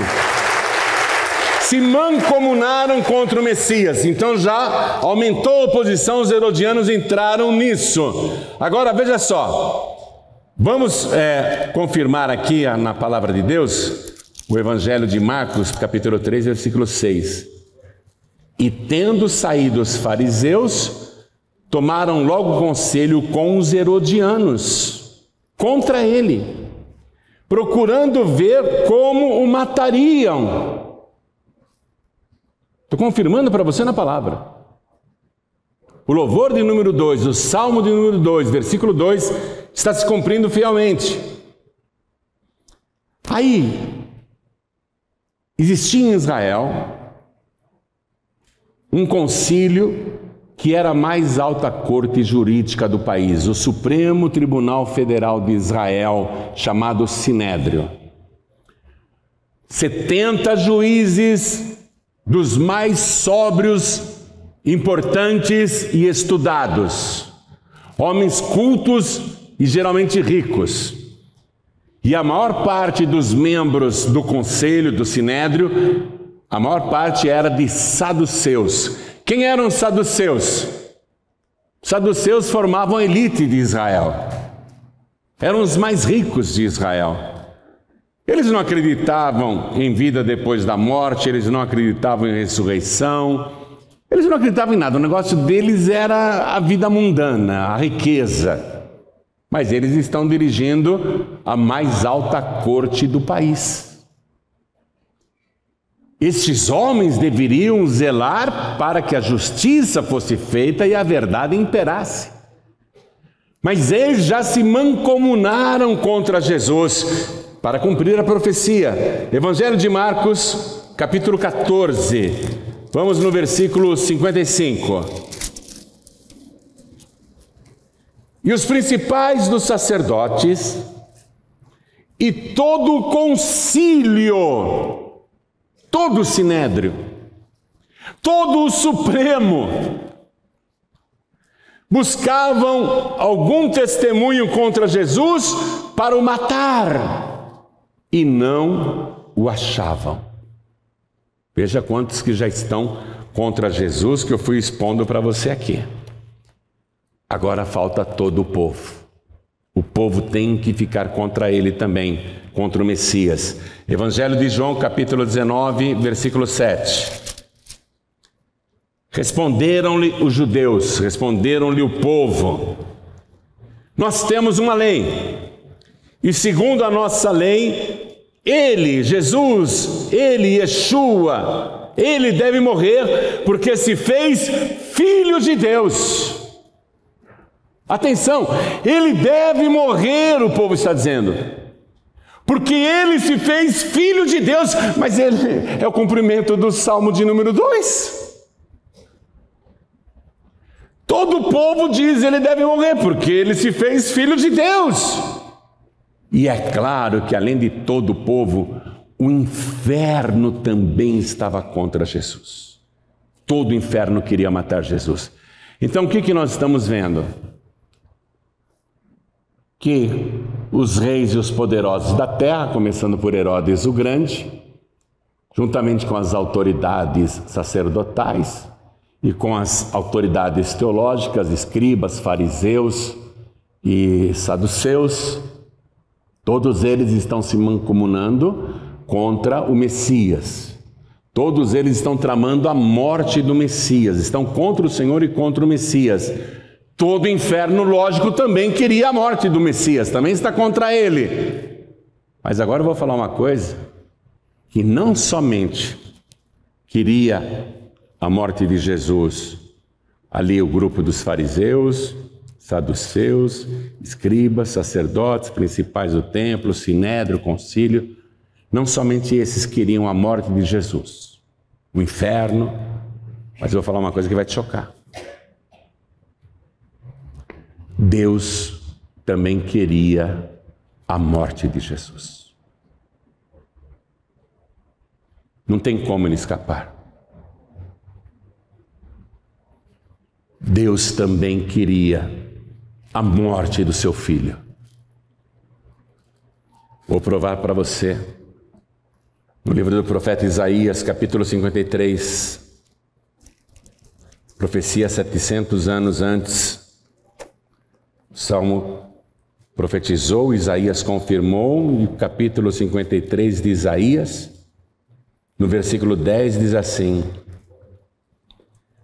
Se mancomunaram contra o Messias. Então já aumentou a oposição, os herodianos entraram nisso. Agora veja só. Vamos confirmar aqui na palavra de Deus o Evangelho de Marcos, capítulo 3, versículo 6. E tendo saído os fariseus, tomaram logo conselho com os herodianos contra ele, procurando ver como o matariam. Estou confirmando para você na palavra. O louvor de número 2, o salmo de número 2, versículo 2, está se cumprindo fielmente. Aí, existia em Israel um concílio que era a mais alta corte jurídica do país, o Supremo Tribunal Federal de Israel, chamado Sinédrio. 70 juízes dos mais sóbrios, importantes e estudados, homens cultos e geralmente ricos. E a maior parte dos membros do conselho, do Sinédrio, a maior parte era de saduceus. Quem eram os saduceus? Saduceus formavam a elite de Israel. Eram os mais ricos de Israel. Eles não acreditavam em vida depois da morte, eles não acreditavam em ressurreição, eles não acreditavam em nada. O negócio deles era a vida mundana, a riqueza. Mas eles estão dirigindo a mais alta corte do país. Estes homens deveriam zelar para que a justiça fosse feita e a verdade imperasse. Mas eles já se mancomunaram contra Jesus para cumprir a profecia. Evangelho de Marcos, capítulo 14. Vamos no versículo 55. E os principais dos sacerdotes e todo o concílio, todo o sinédrio, todo o Supremo, buscavam algum testemunho contra Jesus para o matar, e não o achavam. Veja quantos que já estão contra Jesus que eu fui expondo para você aqui. Agora falta todo o povo. O povo tem que ficar contra ele também, contra o Messias. Evangelho de João, capítulo 19, versículo 7. Responderam-lhe os judeus, responderam-lhe o povo: nós temos uma lei, e segundo a nossa lei, ele, Jesus, ele, Yeshua, ele deve morrer, porque se fez filho de Deus. Atenção, ele deve morrer, o povo está dizendo, porque ele se fez filho de Deus, mas ele é o cumprimento do Salmo de número 2. Todo o povo diz ele deve morrer, porque ele se fez filho de Deus. E é claro que além de todo o povo, o inferno também estava contra Jesus. Todo o inferno queria matar Jesus. Então o que nós estamos vendo? Que os reis e os poderosos da terra, começando por Herodes o Grande, juntamente com as autoridades sacerdotais e com as autoridades teológicas, escribas, fariseus e saduceus, todos eles estão se mancomunando contra o Messias. Todos eles estão tramando a morte do Messias, estão contra o Senhor e contra o Messias. Todo o inferno, lógico, também queria a morte do Messias, também está contra ele. Mas agora eu vou falar uma coisa, que não somente queria a morte de Jesus, ali o grupo dos fariseus, saduceus, escribas, sacerdotes, principais do templo, sinédrio, concílio, não somente esses queriam a morte de Jesus, o inferno, mas eu vou falar uma coisa que vai te chocar. Deus também queria a morte de Jesus. Não tem como ele escapar. Deus também queria a morte do seu filho. Vou provar para você. No livro do profeta Isaías, capítulo 53, profecia 700 anos antes, o Salmo profetizou, Isaías confirmou, e o capítulo 53 de Isaías, no versículo 10 diz assim: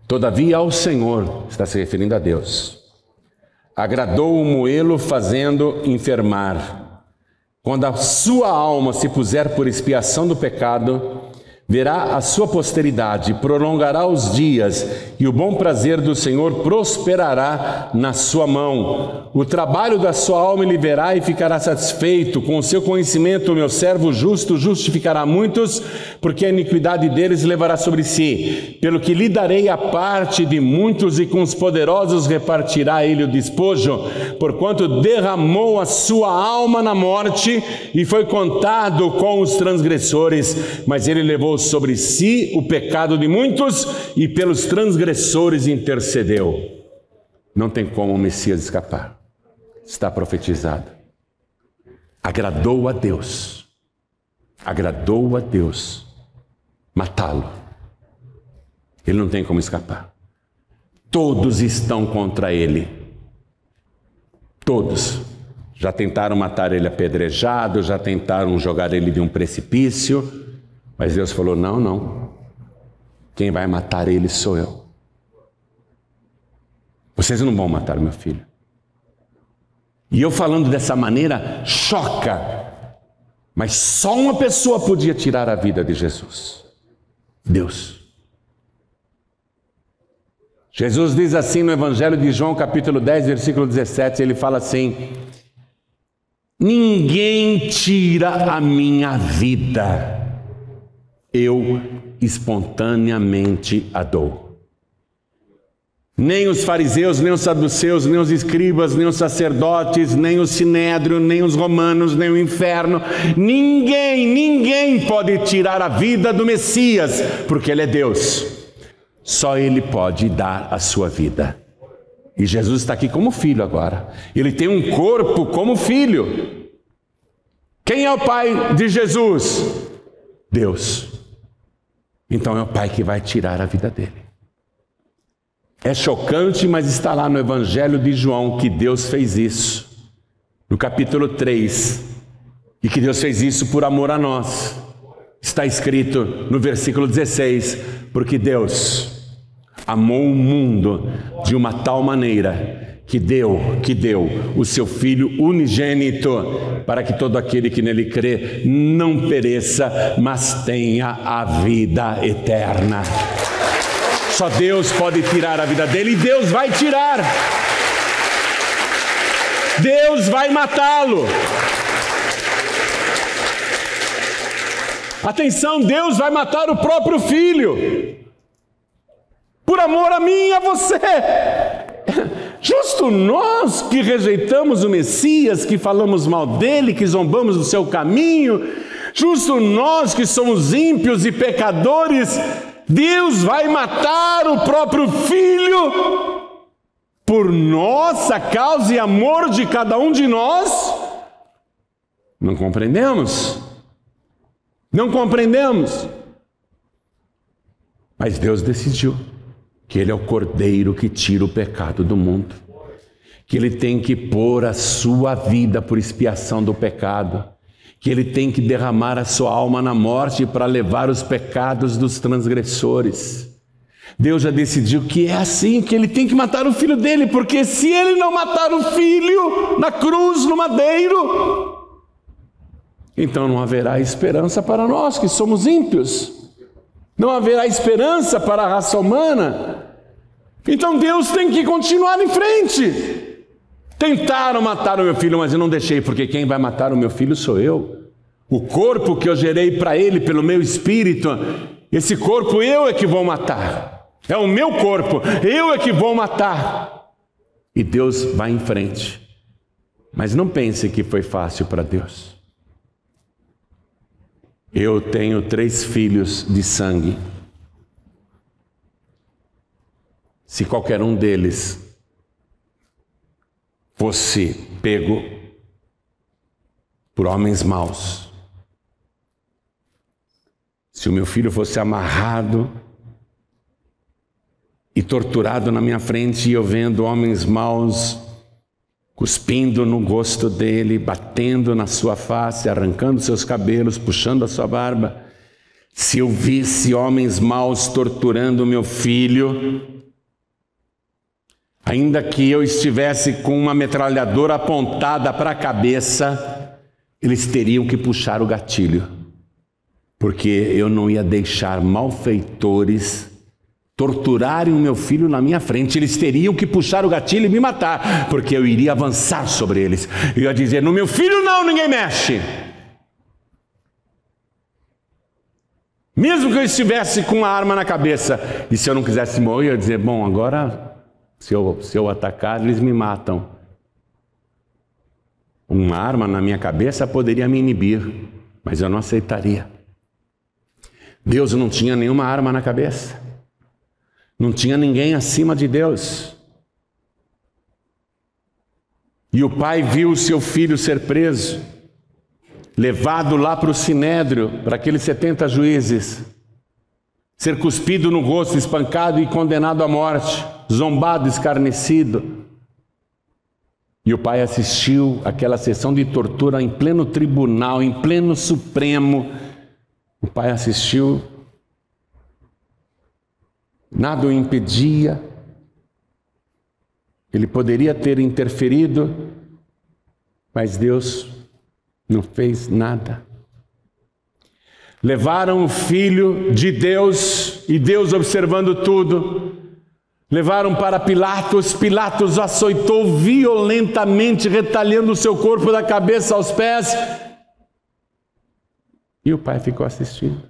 todavia ao Senhor, está se referindo a Deus, agradou o moê-lo fazendo enfermar. Quando a sua alma se puser por expiação do pecado, verá a sua posteridade, prolongará os dias, e o bom prazer do Senhor prosperará na sua mão. O trabalho da sua alma ele verá e ficará satisfeito. Com o seu conhecimento, o meu servo justo justificará muitos, porque a iniquidade deles levará sobre si. Pelo que lhe darei a parte de muitos, e com os poderosos repartirá ele o despojo, porquanto derramou a sua alma na morte, e foi contado com os transgressores, mas ele levou sobre si o pecado de muitos, e pelos transgressores intercedeu. Não tem como o Messias escapar. Está profetizado. Agradou a Deus matá-lo. Ele não tem como escapar. Todos estão contra ele. Todos. Já tentaram matar ele apedrejado, já tentaram jogar ele de um precipício, mas Deus falou: não, quem vai matar ele sou eu. Vocês não vão matar meu filho. E eu falando dessa maneira choca, mas só uma pessoa podia tirar a vida de Jesus: Deus. Jesus diz assim no Evangelho de João, capítulo 10, versículo 17, ele fala assim: ninguém tira a minha vida, eu espontaneamente a dou. Nem os fariseus, nem os saduceus, nem os escribas, nem os sacerdotes, nem o sinédrio, nem os romanos, nem o inferno, ninguém pode tirar a vida do Messias, porque Ele é Deus. Só Ele pode dar a sua vida. E Jesus está aqui como filho agora. Ele tem um corpo como filho. Quem é o pai de Jesus? Deus. Então é o pai que vai tirar a vida dele. É chocante, mas está lá no Evangelho de João que Deus fez isso. No capítulo 3. E que Deus fez isso por amor a nós. Está escrito no versículo 16. Porque Deus amou o mundo de uma tal maneira que deu o seu Filho unigênito, para que todo aquele que nele crê não pereça, mas tenha a vida eterna. Só Deus pode tirar a vida dele, e Deus vai tirar. Deus vai matá-lo. Atenção, Deus vai matar o próprio Filho, por amor a mim e a você. Justo nós que rejeitamos o Messias, que falamos mal dele, que zombamos do seu caminho, justo nós que somos ímpios e pecadores, Deus vai matar o próprio Filho por nossa causa e amor de cada um de nós? Não compreendemos. Não compreendemos. Mas Deus decidiu que Ele é o Cordeiro que tira o pecado do mundo, que Ele tem que pôr a sua vida por expiação do pecado, que Ele tem que derramar a sua alma na morte para levar os pecados dos transgressores. Deus já decidiu que é assim, que Ele tem que matar o Filho dele, porque se Ele não matar o Filho na cruz, no madeiro, então não haverá esperança para nós que somos ímpios. Não haverá esperança para a raça humana. Então Deus tem que continuar em frente. Tentaram matar o meu filho, mas eu não deixei, porque quem vai matar o meu filho sou eu. O corpo que eu gerei para ele pelo meu espírito, esse corpo eu é que vou matar. É o meu corpo, eu é que vou matar. E Deus vai em frente. Mas não pense que foi fácil para Deus. Eu tenho 3 filhos de sangue. Se qualquer um deles fosse pego por homens maus, se o meu filho fosse amarrado e torturado na minha frente, e eu vendo homens maus cuspindo no gosto dele, batendo na sua face, arrancando seus cabelos, puxando a sua barba, se eu visse homens maus torturando o meu filho, ainda que eu estivesse com uma metralhadora apontada para a cabeça, eles teriam que puxar o gatilho, porque eu não ia deixar malfeitores torturarem o meu filho na minha frente. Eles teriam que puxar o gatilho e me matar, porque eu iria avançar sobre eles. Eu ia dizer: no meu filho não, ninguém mexe. Mesmo que eu estivesse com uma arma na cabeça, e se eu não quisesse morrer, eu ia dizer: bom, agora se eu atacar, eles me matam. Uma arma na minha cabeça poderia me inibir, mas eu não aceitaria. Deus não tinha nenhuma arma na cabeça. Não tinha ninguém acima de Deus. E o pai viu o seu filho ser preso, levado lá para o sinédrio, para aqueles 70 juízes, ser cuspido no rosto, espancado e condenado à morte, zombado, escarnecido. E o pai assistiu àquela sessão de tortura em pleno tribunal, em pleno Supremo. O pai assistiu. Nada o impedia. Ele poderia ter interferido, mas Deus não fez nada. Levaram o Filho de Deus, e Deus observando tudo, levaram para Pilatos. Pilatos açoitou violentamente, retalhando o seu corpo da cabeça aos pés, e o pai ficou assistindo.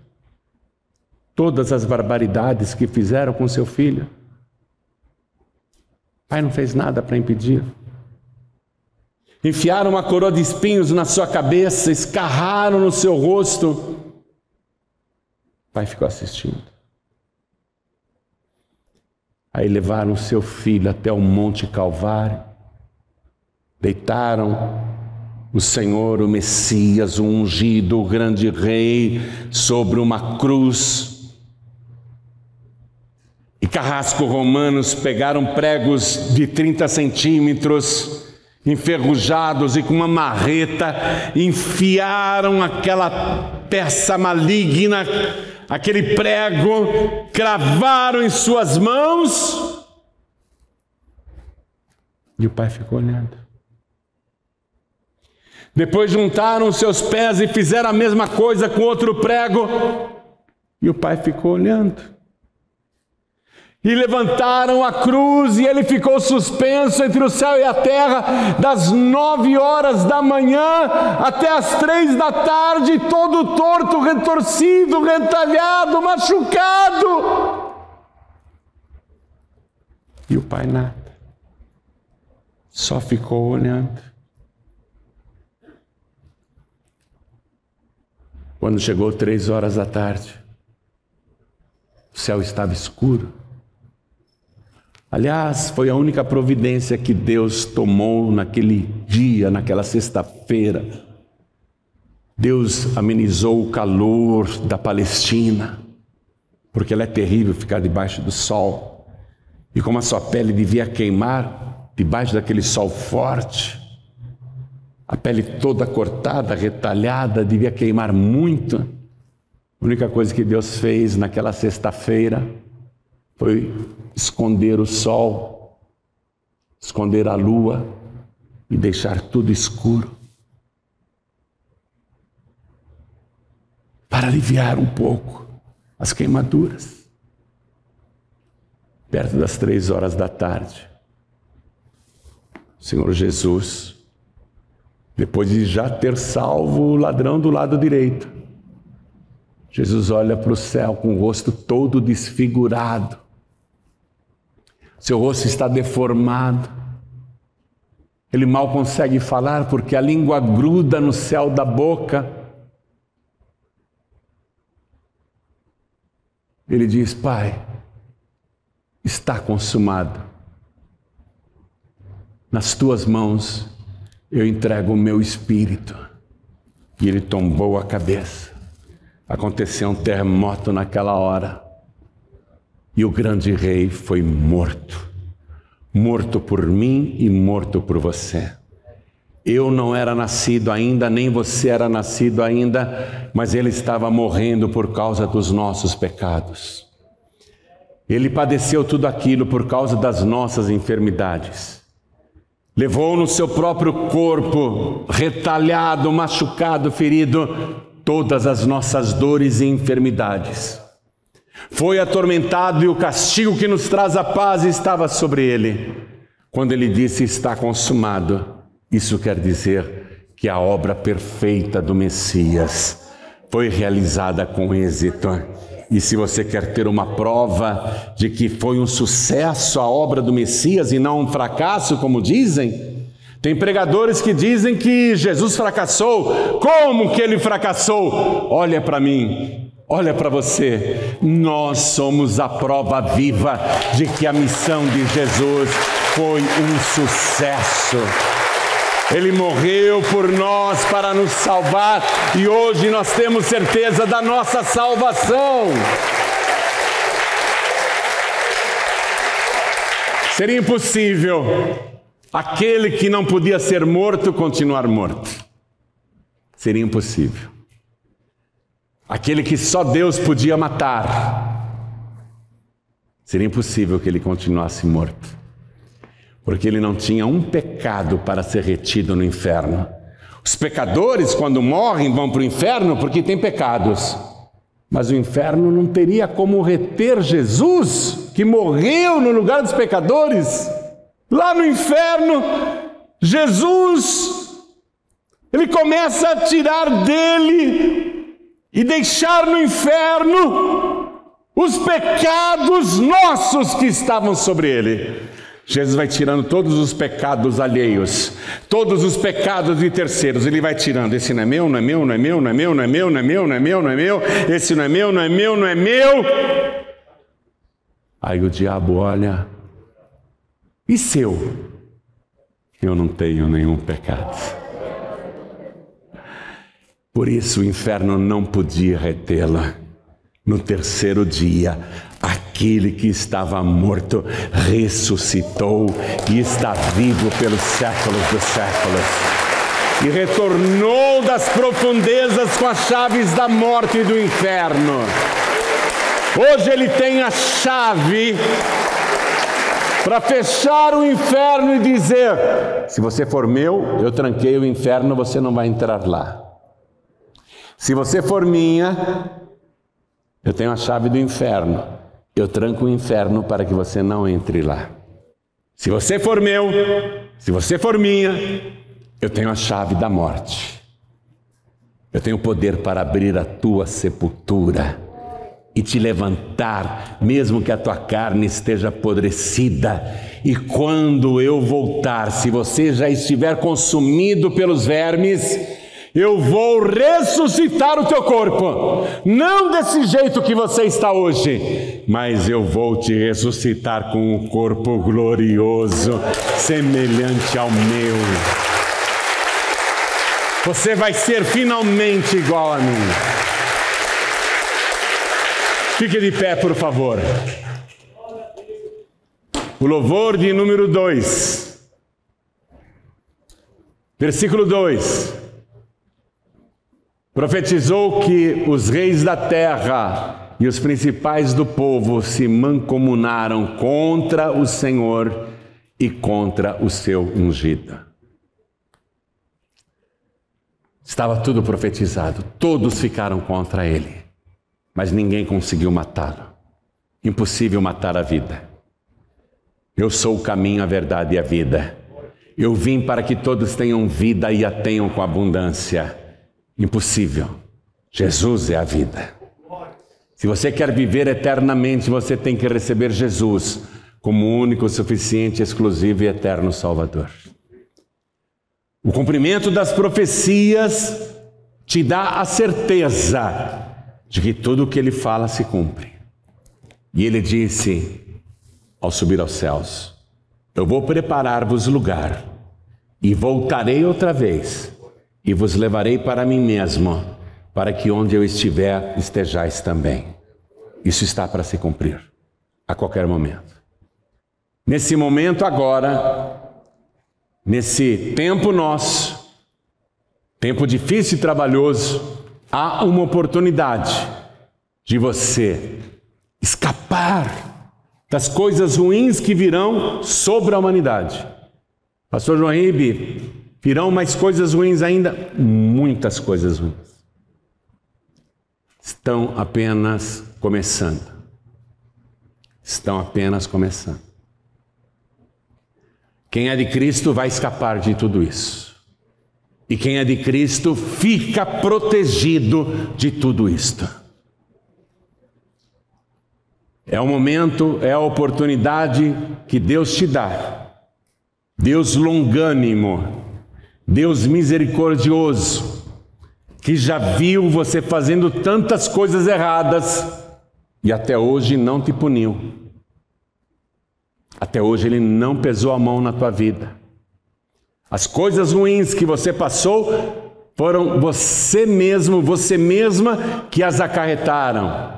todas as barbaridades que fizeram com seu filho. O pai não fez nada para impedir. Enfiaram uma coroa de espinhos na sua cabeça, escarraram no seu rosto. O pai ficou assistindo. Aí levaram seu filho até o Monte Calvário, deitaram o Senhor, o Messias, o ungido, o grande rei, sobre uma cruz. E carrascos romanos pegaram pregos de 30 centímetros, enferrujados, e com uma marreta enfiaram aquela peça maligna, aquele prego, cravaram em suas mãos, e o pai ficou olhando. Depois juntaram seus pés e fizeram a mesma coisa com outro prego, e o pai ficou olhando. E levantaram a cruz, e ele ficou suspenso entre o céu e a terra, das 9 horas da manhã até as 3 da tarde, todo torto, retorcido, retalhado, machucado. E o pai nada, só ficou olhando. Quando chegou 3 horas da tarde, o céu estava escuro. Aliás, foi a única providência que Deus tomou naquele dia, naquela sexta-feira. Deus amenizou o calor da Palestina, porque ela é terrível ficar debaixo do sol. E como a sua pele devia queimar debaixo daquele sol forte, a pele toda cortada, retalhada, devia queimar muito. A única coisa que Deus fez naquela sexta-feira foi esconder o sol, esconder a lua e deixar tudo escuro, para aliviar um pouco as queimaduras. Perto das 3 horas da tarde, o Senhor Jesus, depois de já ter salvo o ladrão do lado direito, Jesus olha para o céu com o rosto todo desfigurado. Seu rosto está deformado. Ele mal consegue falar porque a língua gruda no céu da boca. Ele diz: Pai, está consumado. Nas tuas mãos eu entrego o meu espírito. E ele tombou a cabeça. Aconteceu um terremoto naquela hora. E o grande rei foi morto. Morto por mim e morto por você. Eu não era nascido ainda, nem você era nascido ainda, mas ele estava morrendo por causa dos nossos pecados. Ele padeceu tudo aquilo por causa das nossas enfermidades. Levou no seu próprio corpo, retalhado, machucado, ferido, todas as nossas dores e enfermidades. Foi atormentado e o castigo que nos traz a paz estava sobre ele. Quando ele disse está consumado, isso quer dizer que a obra perfeita do Messias foi realizada com êxito. E se você quer ter uma prova de que foi um sucesso a obra do Messias e não um fracasso, como dizem, tem pregadores que dizem que Jesus fracassou. Como que ele fracassou? Olha para mim. Olha para você, nós somos a prova viva de que a missão de Jesus foi um sucesso. Ele morreu por nós para nos salvar e hoje nós temos certeza da nossa salvação. Seria impossível aquele que não podia ser morto continuar morto. Seria impossível. Aquele que só Deus podia matar, seria impossível que ele continuasse morto, porque ele não tinha um pecado para ser retido no inferno. Os pecadores, quando morrem, vão para o inferno porque têm pecados, mas o inferno não teria como reter Jesus, que morreu no lugar dos pecadores. Lá no inferno, Jesus, ele começa a tirar dele e deixar no inferno os pecados nossos que estavam sobre ele. Jesus vai tirando todos os pecados alheios, todos os pecados de terceiros. Ele vai tirando. Esse não é meu, não é meu, não é meu, não é meu, não é meu, não é meu, não é meu, não é meu. Esse não é meu, não é meu, não é meu. Aí o diabo olha. E seu? Eu não tenho nenhum pecado. Por isso o inferno não podia retê-la. No terceiro dia, aquele que estava morto ressuscitou e está vivo pelos séculos dos séculos. E retornou das profundezas com as chaves da morte e do inferno. Hoje ele tem a chave para fechar o inferno e dizer: se você for meu, eu tranquei o inferno, você não vai entrar lá. Se você for minha, eu tenho a chave do inferno. Eu tranco o inferno para que você não entre lá. Se você for meu, se você for minha, eu tenho a chave da morte. Eu tenho poder para abrir a tua sepultura e te levantar, mesmo que a tua carne esteja apodrecida. E quando eu voltar, se você já estiver consumido pelos vermes, eu vou ressuscitar o teu corpo, não desse jeito que você está hoje, mas eu vou te ressuscitar com um corpo glorioso, semelhante ao meu. Você vai ser finalmente igual a mim. Fique de pé, por favor. O louvor de número 2. Versículo 2. Profetizou que os reis da terra e os principais do povo se mancomunaram contra o Senhor e contra o seu ungido. Estava tudo profetizado, todos ficaram contra ele, mas ninguém conseguiu matá-lo. Impossível matar a vida. Eu sou o caminho, a verdade e a vida. Eu vim para que todos tenham vida e a tenham com abundância. Impossível. Jesus é a vida. Se você quer viver eternamente, você tem que receber Jesus como o único, suficiente, exclusivo e eterno Salvador. O cumprimento das profecias te dá a certeza de que tudo o que ele fala se cumpre. E ele disse, ao subir aos céus: eu vou preparar-vos lugar e voltarei outra vez e vos levarei para mim mesmo, para que onde eu estiver, estejais também. Isso está para se cumprir, a qualquer momento. Nesse momento agora, nesse tempo nosso, tempo difícil e trabalhoso, há uma oportunidade de você escapar das coisas ruins que virão sobre a humanidade. Pastor João Ribe, virão mais coisas ruins ainda? Muitas coisas ruins. Estão apenas começando. Estão apenas começando. Quem é de Cristo vai escapar de tudo isso. E quem é de Cristo fica protegido de tudo isto. É o momento, é a oportunidade que Deus te dá. Deus longânimo, Deus misericordioso, que já viu você fazendo tantas coisas erradas e até hoje não te puniu. Até hoje Ele não pesou a mão na tua vida. As coisas ruins que você passou foram você mesmo, você mesma que as acarretaram.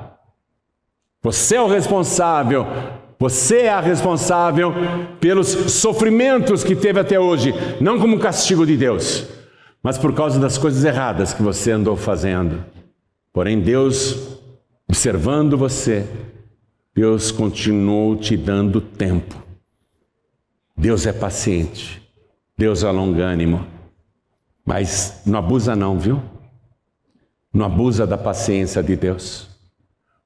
Você é o responsável, você é a responsável pelos sofrimentos que teve até hoje, não como castigo de Deus, mas por causa das coisas erradas que você andou fazendo. Porém, Deus, observando você, Deus continuou te dando tempo. Deus é paciente, Deus é longânimo, mas não abusa não, viu? Não abusa da paciência de Deus.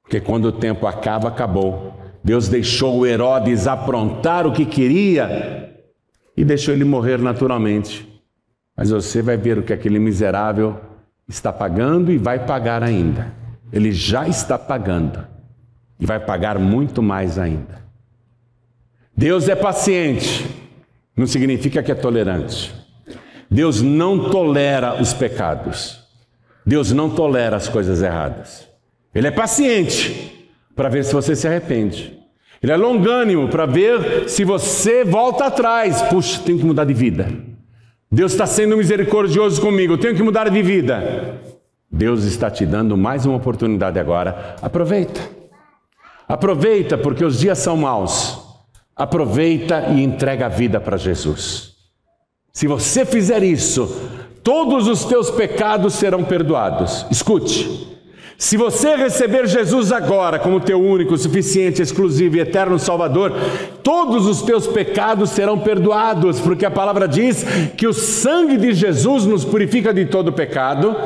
Porque quando o tempo acaba, acabou. Deus deixou o Herodes aprontar o que queria e deixou ele morrer naturalmente. Mas você vai ver o que aquele miserável está pagando e vai pagar ainda. Ele já está pagando. e vai pagar muito mais ainda. Deus é paciente, não significa que é tolerante. Deus não tolera os pecados. Deus não tolera as coisas erradas. Ele é paciente para ver se você se arrepende. Ele é longânimo para ver se você volta atrás. Puxa, tenho que mudar de vida. Deus está sendo misericordioso comigo, eu tenho que mudar de vida. Deus está te dando mais uma oportunidade agora. Aproveita. Aproveita, porque os dias são maus. Aproveita e entrega a vida para Jesus. Se você fizer isso, todos os teus pecados serão perdoados. Escute, se você receber Jesus agora como teu único, suficiente, exclusivo e eterno Salvador, todos os teus pecados serão perdoados, porque a palavra diz que o sangue de Jesus nos purifica de todo pecado,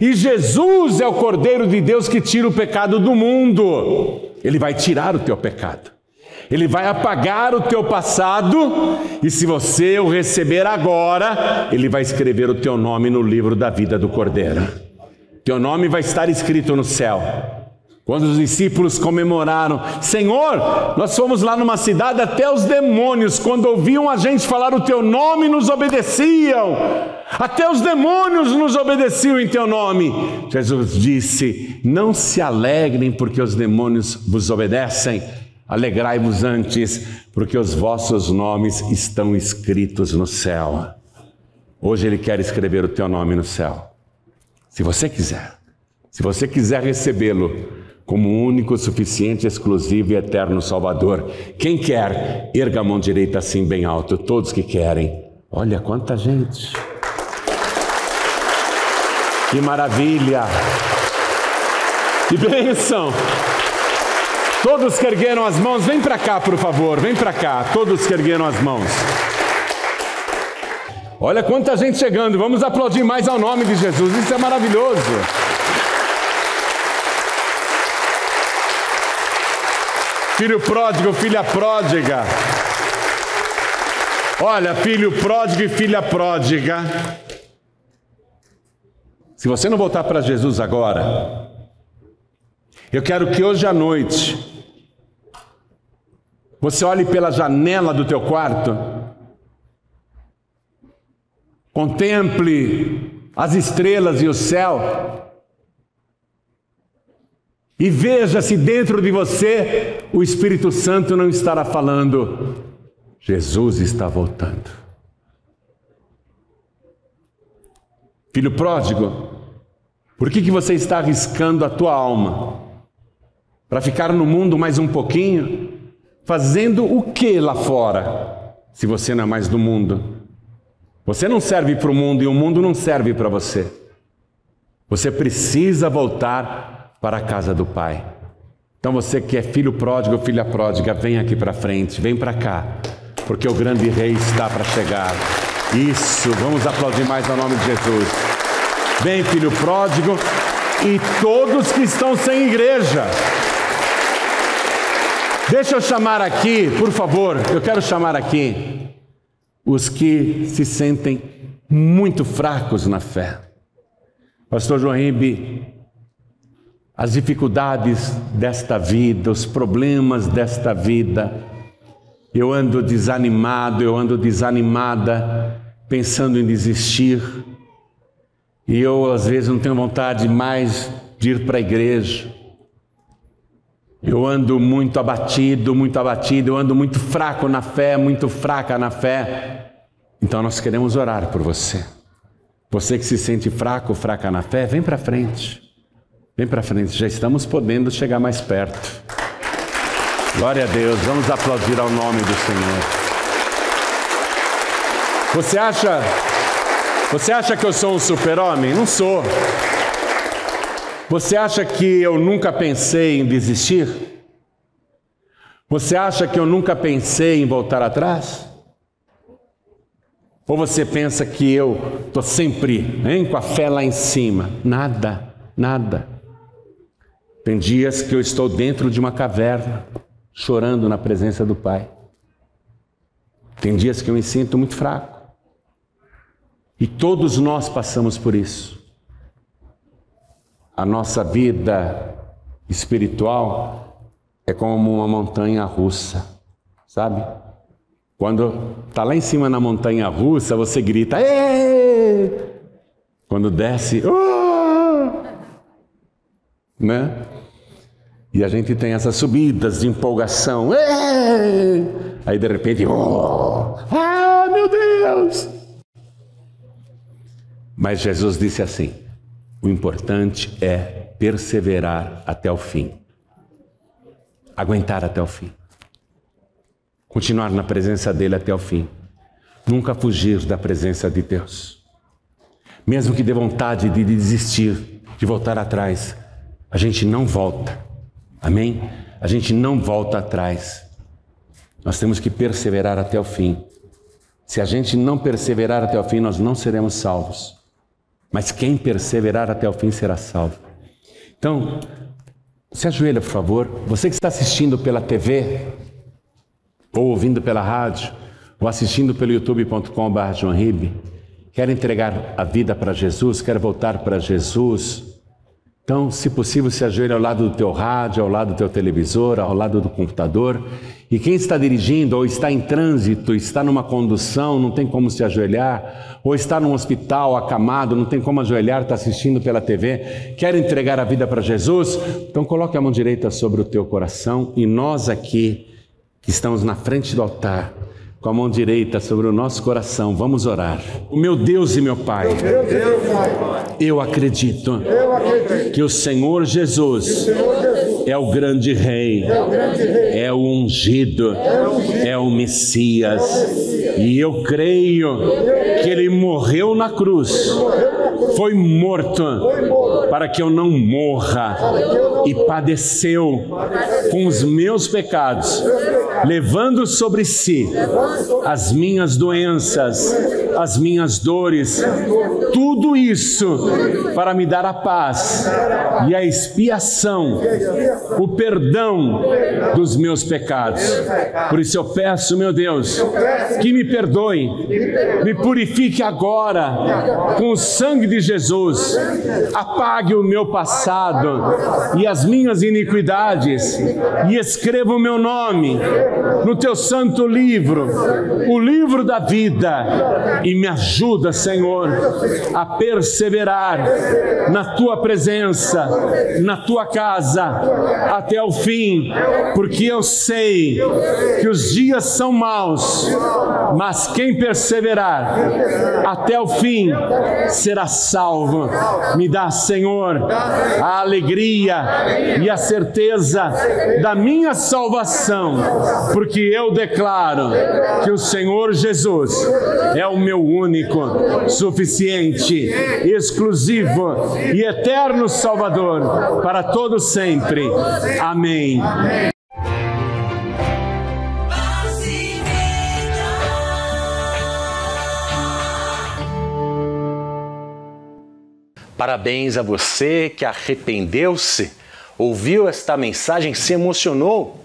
e Jesus é o Cordeiro de Deus que tira o pecado do mundo. Ele vai tirar o teu pecado. Ele vai apagar o teu passado, e se você o receber agora, Ele vai escrever o teu nome no livro da vida do Cordeiro. Teu nome vai estar escrito no céu. Quando os discípulos comemoraram, Senhor, nós fomos lá numa cidade, até os demônios, quando ouviam a gente falar o teu nome, nos obedeciam. Até os demônios nos obedeciam em teu nome. Jesus disse, não se alegrem porque os demônios vos obedecem. Alegrai-vos antes, porque os vossos nomes estão escritos no céu. Hoje Ele quer escrever o teu nome no céu. Se você quiser recebê-lo como único, suficiente, exclusivo e eterno Salvador. Quem quer, erga a mão direita assim bem alto, todos que querem. Olha quanta gente. Que maravilha. Que bênção. Todos que ergueram as mãos, vem para cá, por favor, vem para cá. Todos que ergueram as mãos. Olha quanta gente chegando, vamos aplaudir mais ao nome de Jesus, isso é maravilhoso. Filho pródigo, filha pródiga. Olha, filho pródigo e filha pródiga. Se você não voltar para Jesus agora, eu quero que hoje à noite você olhe pela janela do teu quarto, contemple as estrelas e o céu e veja se dentro de você o Espírito Santo não estará falando, Jesus está voltando. Filho pródigo, por que você está arriscando a tua alma para ficar no mundo mais um pouquinho? Fazendo o que lá fora, se você não é mais do mundo? Você não serve para o mundo e o mundo não serve para você. Você precisa voltar para a casa do Pai. Então você que é filho pródigo, filha pródiga, vem aqui para frente, vem para cá, porque o grande rei está para chegar. Isso, vamos aplaudir mais ao nome de Jesus. Vem, filho pródigo, e todos que estão sem igreja. Deixa eu chamar aqui, por favor, eu quero chamar aqui os que se sentem muito fracos na fé. Pastor João Ribe, as dificuldades desta vida, os problemas desta vida, eu ando desanimado, eu ando desanimada, pensando em desistir, e eu às vezes não tenho vontade mais de ir para a igreja. Eu ando muito abatido, eu ando muito fraco na fé, muito fraca na fé. Então nós queremos orar por você. Você que se sente fraco, fraca na fé, vem para frente. Vem para frente, já estamos podendo chegar mais perto. Glória a Deus, vamos aplaudir ao nome do Senhor. Você acha que eu sou um super-homem? Não sou. Você acha que eu nunca pensei em desistir? Você acha que eu nunca pensei em voltar atrás? Ou você pensa que eu estou sempre com a fé lá em cima? Nada, nada. Tem dias que eu estou dentro de uma caverna, chorando na presença do Pai. Tem dias que eu me sinto muito fraco. E todos nós passamos por isso. A nossa vida espiritual é como uma montanha russa, sabe? Quando está lá em cima na montanha russa, você grita, êêê! Quando desce, né? E a gente tem essas subidas de empolgação, êêê! Aí de repente, meu Deus! Mas Jesus disse assim, o importante é perseverar até o fim. Aguentar até o fim. Continuar na presença dele até o fim. Nunca fugir da presença de Deus. Mesmo que dê vontade de desistir, de voltar atrás, a gente não volta. Amém? A gente não volta atrás. Nós temos que perseverar até o fim. Se a gente não perseverar até o fim, nós não seremos salvos. Mas quem perseverar até o fim será salvo. Então, se ajoelha, por favor. Você que está assistindo pela TV, ou ouvindo pela rádio, ou assistindo pelo youtube.com/joanribe, quer entregar a vida para Jesus, quer voltar para Jesus, então, se possível, se ajoelha ao lado do teu rádio, ao lado do teu televisor, ao lado do computador. E quem está dirigindo, ou está em trânsito, está numa condução, não tem como se ajoelhar, ou está num hospital acamado, não tem como ajoelhar, está assistindo pela TV, quer entregar a vida para Jesus, então coloque a mão direita sobre o teu coração e nós aqui, que estamos na frente do altar, com a mão direita sobre o nosso coração, vamos orar. O meu Deus e meu Pai, eu acredito que o Senhor Jesus é o grande Rei, é o ungido, é o Messias, e eu creio que Ele morreu na cruz, foi morto para que eu não morra, e padeceu com os meus pecados, levando sobre si as minhas doenças, as minhas dores, tudo isso para me dar a paz e a expiação, o perdão dos meus pecados. Por isso eu peço, meu Deus, que me perdoe, me purifique agora com o sangue de Jesus, apague o meu passado e as minhas iniquidades e escreva o meu nome no teu santo livro, o livro da vida, e me ajuda, Senhor, a perseverar na tua presença, na tua casa, até o fim, porque eu sei que os dias são maus, mas quem perseverar até o fim será salvo. Me dá, Senhor, a alegria e a certeza da minha salvação, porque eu declaro que o Senhor Jesus é o meu único, suficiente, exclusivo e eterno Salvador para todo sempre. Amém. Parabéns a você que arrependeu-se, ouviu esta mensagem, se emocionou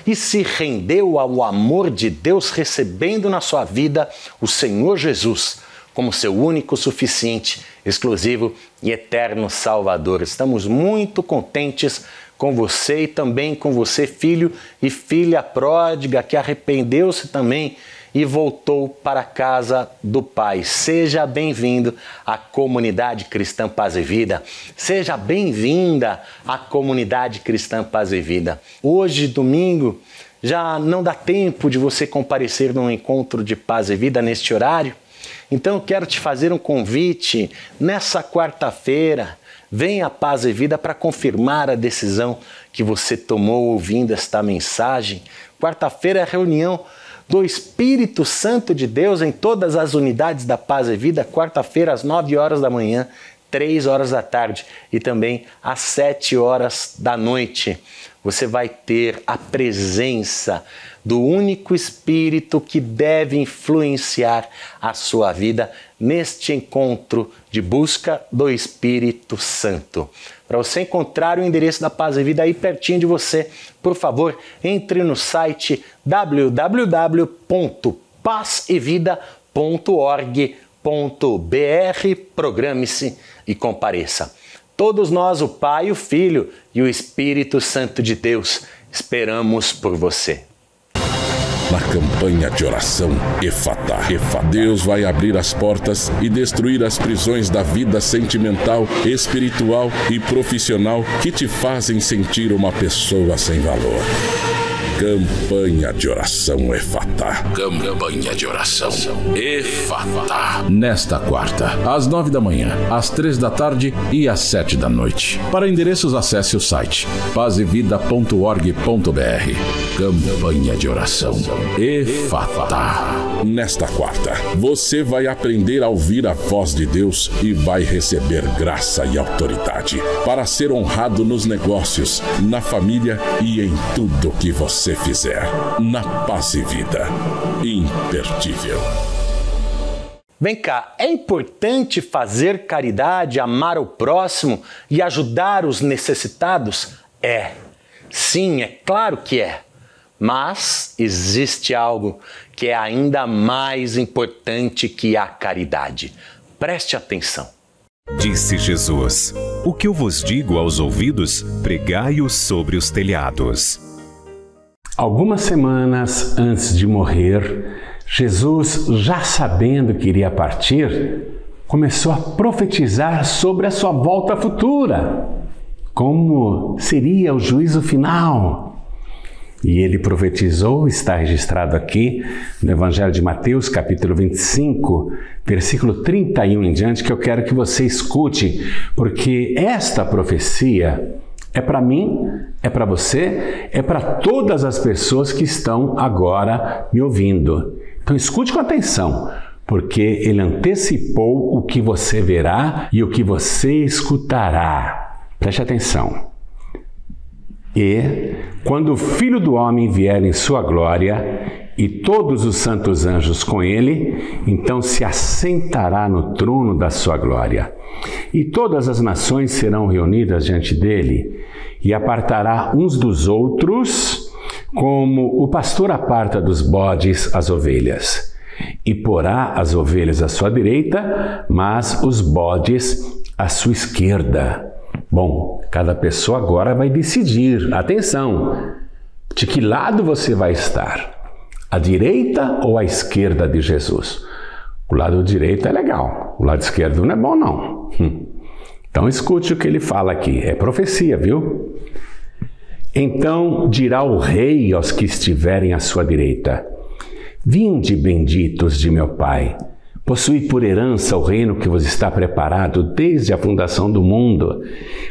e se rendeu ao amor de Deus, recebendo na sua vida o Senhor Jesus como seu único, suficiente, exclusivo e eterno Salvador. Estamos muito contentes com você e também com você, filho e filha pródiga, que arrependeu-se também e voltou para a casa do Pai. Seja bem-vindo à comunidade cristã Paz e Vida. Seja bem-vinda à comunidade cristã Paz e Vida. Hoje, domingo, já não dá tempo de você comparecer num encontro de Paz e Vida neste horário. Então, eu quero te fazer um convite nessa quarta-feira. Venha à Paz e Vida para confirmar a decisão que você tomou ouvindo esta mensagem. Quarta-feira é a reunião do Espírito Santo de Deus em todas as unidades da Paz e Vida, quarta-feira às 9 horas da manhã, 3 horas da tarde e também às 7 horas da noite. Você vai ter a presença do único Espírito que deve influenciar a sua vida neste encontro de busca do Espírito Santo. Para você encontrar o endereço da Paz e Vida aí pertinho de você, por favor, entre no site www.pazevida.org.br, programe-se e compareça. Todos nós, o Pai, o Filho e o Espírito Santo de Deus, Esperamos por você. Na campanha de oração Efatá, Deus vai abrir as portas e destruir as prisões da vida sentimental, espiritual e profissional que te fazem sentir uma pessoa sem valor. Campanha de oração Efatá. Campanha de oração Efatá. Nesta quarta, às 9 da manhã, às 3 da tarde e às 7 da noite. Para endereços, acesse o site pazevida.org.br. Campanha de oração Efatá. Nesta quarta, você vai aprender a ouvir a voz de Deus e vai receber graça e autoridade para ser honrado nos negócios, na família e em tudo que você fizer. Na Paz e Vida. Imperdível. Vem cá, é importante fazer caridade, amar o próximo e ajudar os necessitados? É. Sim, é claro que é. Mas existe algo que é ainda mais importante que a caridade. Preste atenção. Disse Jesus: o que eu vos digo aos ouvidos, pregai-o sobre os telhados. Algumas semanas antes de morrer, Jesus, já sabendo que iria partir, começou a profetizar sobre a sua volta futura, como seria o juízo final. E ele profetizou, está registrado aqui no Evangelho de Mateus, capítulo 25, versículo 31 em diante, que eu quero que você escute, porque esta profecia é para mim, é para você, é para todas as pessoas que estão agora me ouvindo. Então escute com atenção, porque ele antecipou o que você verá e o que você escutará. Preste atenção. E quando o Filho do Homem vier em sua glória e todos os santos anjos com ele, então se assentará no trono da sua glória. E todas as nações serão reunidas diante dele, e apartará uns dos outros, como o pastor aparta dos bodes as ovelhas. E porá as ovelhas à sua direita, mas os bodes à sua esquerda. Bom, cada pessoa agora vai decidir, atenção, de que lado você vai estar, à direita ou à esquerda de Jesus. O lado direito é legal, o lado esquerdo não é bom não. Então escute o que ele fala aqui, é profecia, viu? Então dirá o rei aos que estiverem à sua direita: vinde, benditos de meu Pai, possuí por herança o reino que vos está preparado desde a fundação do mundo,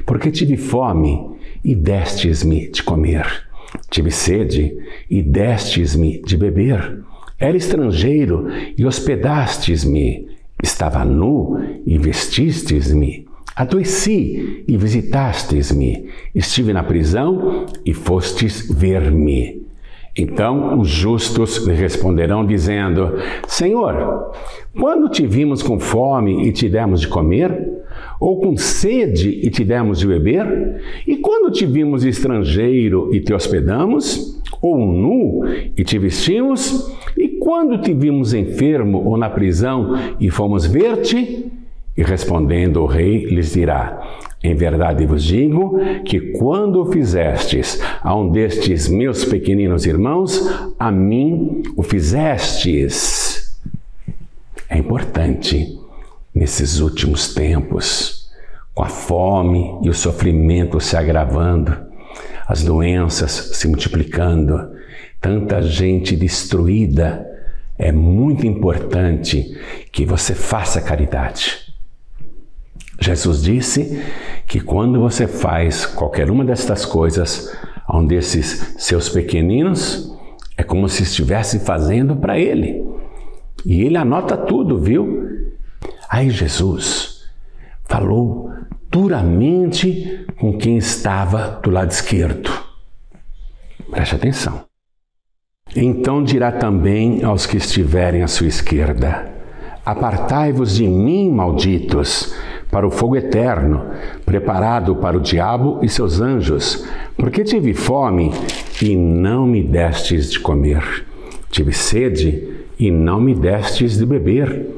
porque tive fome e destes-me de comer, tive sede e destes-me de beber, era estrangeiro e hospedastes-me, estava nu e vestistes-me, adoeci e visitastes-me, estive na prisão e fostes ver-me. Então os justos lhe responderão dizendo: Senhor, quando te vimos com fome e te demos de comer? Ou com sede e te demos de beber? E quando te vimos estrangeiro e te hospedamos? Ou nu e te vestimos? E quando te vimos enfermo ou na prisão e fomos ver-te? E respondendo o rei lhes dirá: em verdade vos digo que quando o fizestes a um destes meus pequeninos irmãos, a mim o fizestes. É importante, nesses últimos tempos, com a fome e o sofrimento se agravando, as doenças se multiplicando, tanta gente destruída, é muito importante que você faça caridade. Jesus disse que quando você faz qualquer uma destas coisas a um desses seus pequeninos, é como se estivesse fazendo para ele. E ele anota tudo, viu? Aí Jesus falou duramente com quem estava do lado esquerdo. Preste atenção. Então dirá também aos que estiverem à sua esquerda: apartai-vos de mim, malditos, para o fogo eterno, preparado para o diabo e seus anjos, porque tive fome e não me destes de comer, tive sede e não me destes de beber,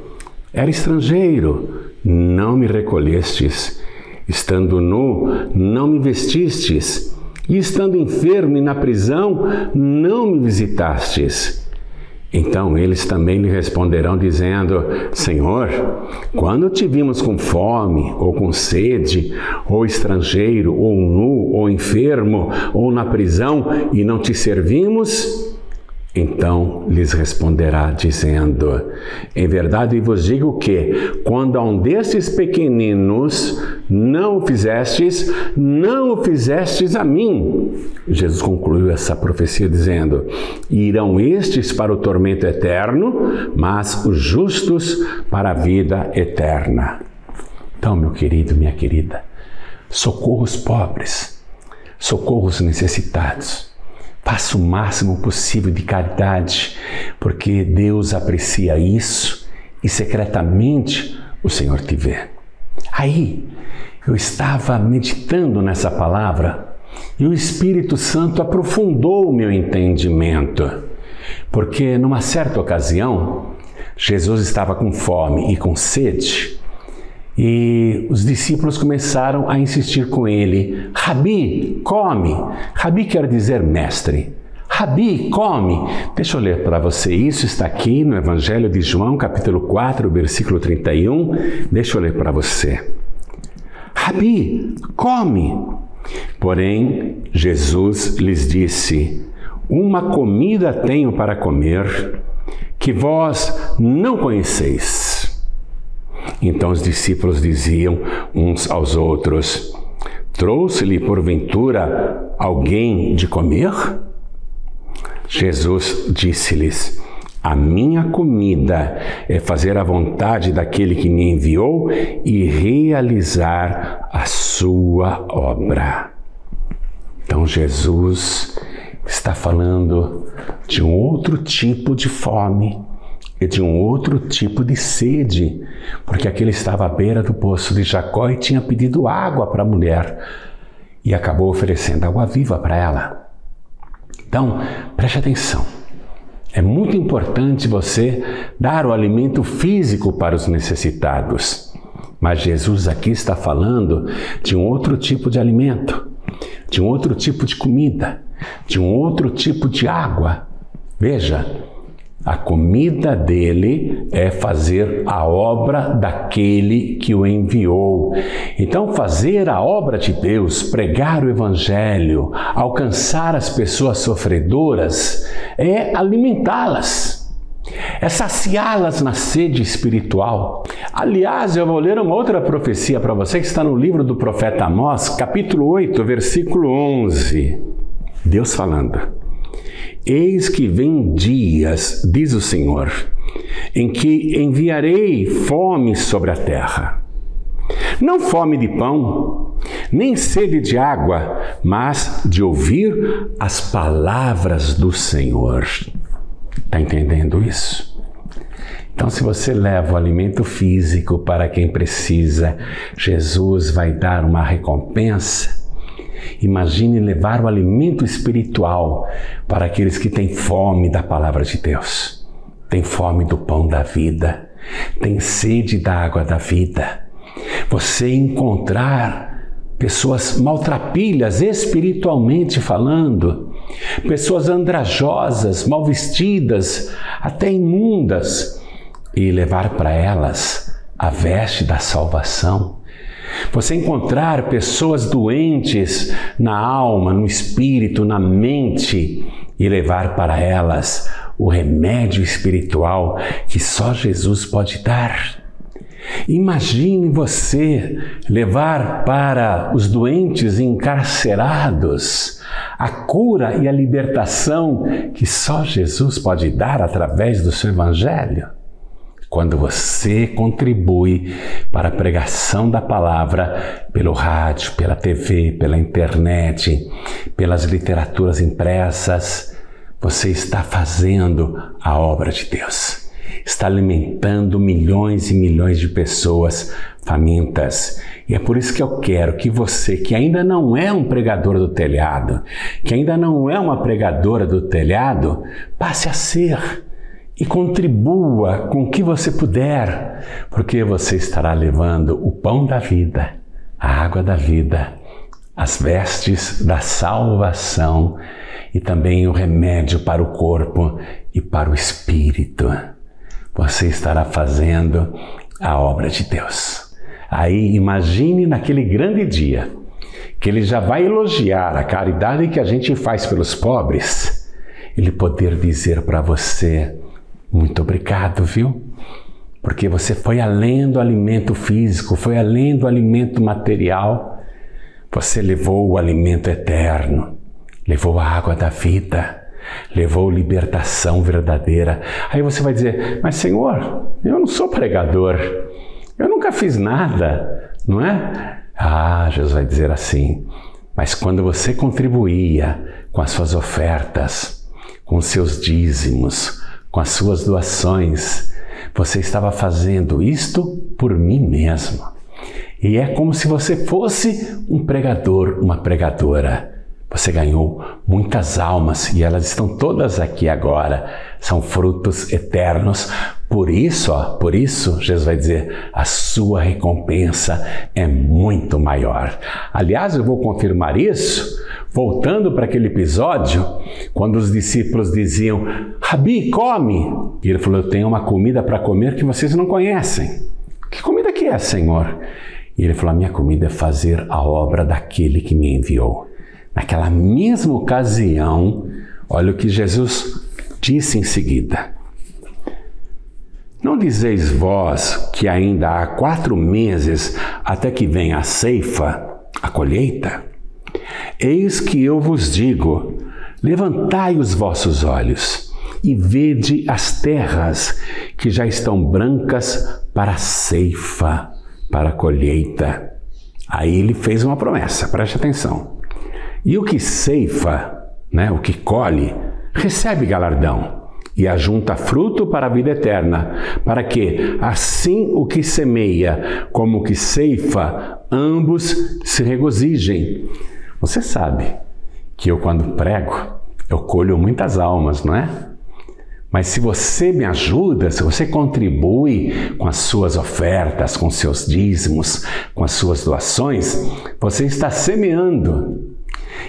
era estrangeiro, não me recolhestes, estando nu, não me vestistes, E estando enfermo e na prisão, não me visitastes. Então eles também lhe responderão, dizendo: Senhor, quando te vimos com fome, ou com sede, ou estrangeiro, ou nu, ou enfermo, ou na prisão, e não te servimos? Então lhes responderá, dizendo: Em verdade vos digo que, quando a um destes pequeninos não o fizestes, não o fizestes a mim. Jesus concluiu essa profecia dizendo: Irão estes para o tormento eterno, mas os justos para a vida eterna. Então, meu querido, minha querida, socorra os pobres, socorra os necessitados. Faça o máximo possível de caridade, porque Deus aprecia isso e secretamente o Senhor te vê. Aí, eu estava meditando nessa palavra e o Espírito Santo aprofundou o meu entendimento, porque numa certa ocasião, Jesus estava com fome e com sede, e os discípulos começaram a insistir com ele: Rabi, come. Rabi quer dizer mestre. Rabi, come. Deixa eu ler para você. Isso está aqui no Evangelho de João, capítulo 4, versículo 31. Deixa eu ler para você. Rabi, come. Porém, Jesus lhes disse: Uma comida tenho para comer que vós não conheceis. Então os discípulos diziam uns aos outros: Trouxe-lhe porventura alguém de comer? Jesus disse-lhes: A minha comida é fazer a vontade daquele que me enviou e realizar a sua obra. Então Jesus está falando de um outro tipo de fome e de um outro tipo de sede, porque aquele estava à beira do poço de Jacó e tinha pedido água para a mulher e acabou oferecendo água viva para ela. Então, preste atenção. É muito importante você dar o alimento físico para os necessitados, mas Jesus aqui está falando de um outro tipo de alimento, de um outro tipo de comida, de um outro tipo de água. Veja, a comida dele é fazer a obra daquele que o enviou. Então, fazer a obra de Deus, pregar o Evangelho, alcançar as pessoas sofredoras, é alimentá-las, é saciá-las na sede espiritual. Aliás, eu vou ler uma outra profecia para você que está no livro do profeta Amós, capítulo 8, versículo 11. Deus falando: Eis que vem dias, diz o Senhor, em que enviarei fome sobre a terra. Não fome de pão, nem sede de água, mas de ouvir as palavras do Senhor. Está entendendo isso? Então, se você leva o alimento físico para quem precisa, Jesus vai dar uma recompensa. Imagine levar o alimento espiritual para aqueles que têm fome da palavra de Deus, têm fome do pão da vida, têm sede da água da vida. Você encontrar pessoas maltrapilhas espiritualmente falando, pessoas andrajosas, mal vestidas, até imundas, e levar para elas a veste da salvação. Você encontrar pessoas doentes na alma, no espírito, na mente e levar para elas o remédio espiritual que só Jesus pode dar. Imagine você levar para os doentes encarcerados a cura e a libertação que só Jesus pode dar através do seu Evangelho. Quando você contribui para a pregação da palavra pelo rádio, pela TV, pela internet, pelas literaturas impressas, você está fazendo a obra de Deus. Está alimentando milhões e milhões de pessoas famintas. E é por isso que eu quero que você, que ainda não é um pregador do telhado, que ainda não é uma pregadora do telhado, passe a ser. E contribua com o que você puder, porque você estará levando o pão da vida, a água da vida, as vestes da salvação e também o remédio para o corpo e para o espírito. Você estará fazendo a obra de Deus. Aí imagine naquele grande dia que Ele já vai elogiar a caridade que a gente faz pelos pobres, Ele poder dizer para você: muito obrigado, viu? Porque você foi além do alimento físico, foi além do alimento material. Você levou o alimento eterno, levou a água da vida, levou libertação verdadeira. Aí você vai dizer: mas Senhor, eu não sou pregador, eu nunca fiz nada, não é? Ah, Jesus vai dizer assim: mas quando você contribuía com as suas ofertas, com os seus dízimos, com as suas doações, você estava fazendo isto por mim mesmo. E é como se você fosse um pregador, uma pregadora. Você ganhou muitas almas e elas estão todas aqui agora. São frutos eternos. Por isso, Jesus vai dizer, a sua recompensa é muito maior. Aliás, eu vou confirmar isso voltando para aquele episódio, quando os discípulos diziam: Rabi, come! E ele falou: eu tenho uma comida para comer que vocês não conhecem. Que comida que é, Senhor? E ele falou: a minha comida é fazer a obra daquele que me enviou. Naquela mesma ocasião, olha o que Jesus disse em seguida: não dizeis vós que ainda há 4 meses até que venha a ceifa, a colheita? Eis que eu vos digo: levantai os vossos olhos e vede as terras que já estão brancas para a ceifa, para a colheita. Aí ele fez uma promessa, preste atenção. E o que ceifa, o que colhe, recebe galardão e ajunta fruto para a vida eterna, para que, assim o que semeia como o que ceifa, ambos se regozijem. Você sabe que eu, quando prego, eu colho muitas almas, não é? Mas se você me ajuda, se você contribui com as suas ofertas, com seus dízimos, com as suas doações, você está semeando.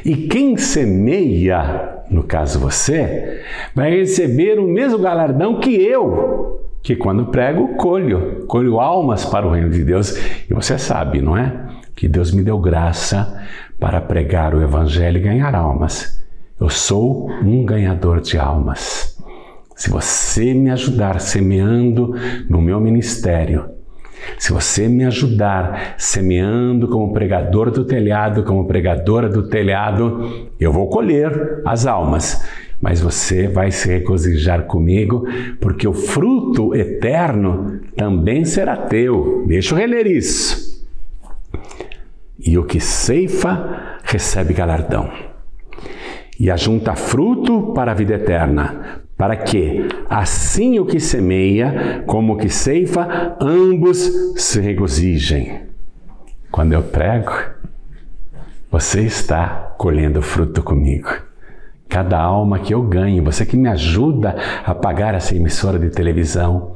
E quem semeia, no caso você, vai receber o mesmo galardão que eu, que quando prego, colho almas para o reino de Deus. E você sabe, não é? Que Deus me deu graça para pregar o Evangelho e ganhar almas. Eu sou um ganhador de almas. Se você me ajudar semeando no meu ministério, se você me ajudar semeando como pregador do telhado, como pregadora do telhado, eu vou colher as almas, mas você vai se regozijar comigo, porque o fruto eterno também será teu. Deixa eu reler isso. E o que ceifa recebe galardão, e ajunta fruto para a vida eterna, para que, assim o que semeia como o que ceifa, ambos se regozijem. Quando eu prego, você está colhendo fruto comigo. Cada alma que eu ganho, você que me ajuda a pagar essa emissora de televisão,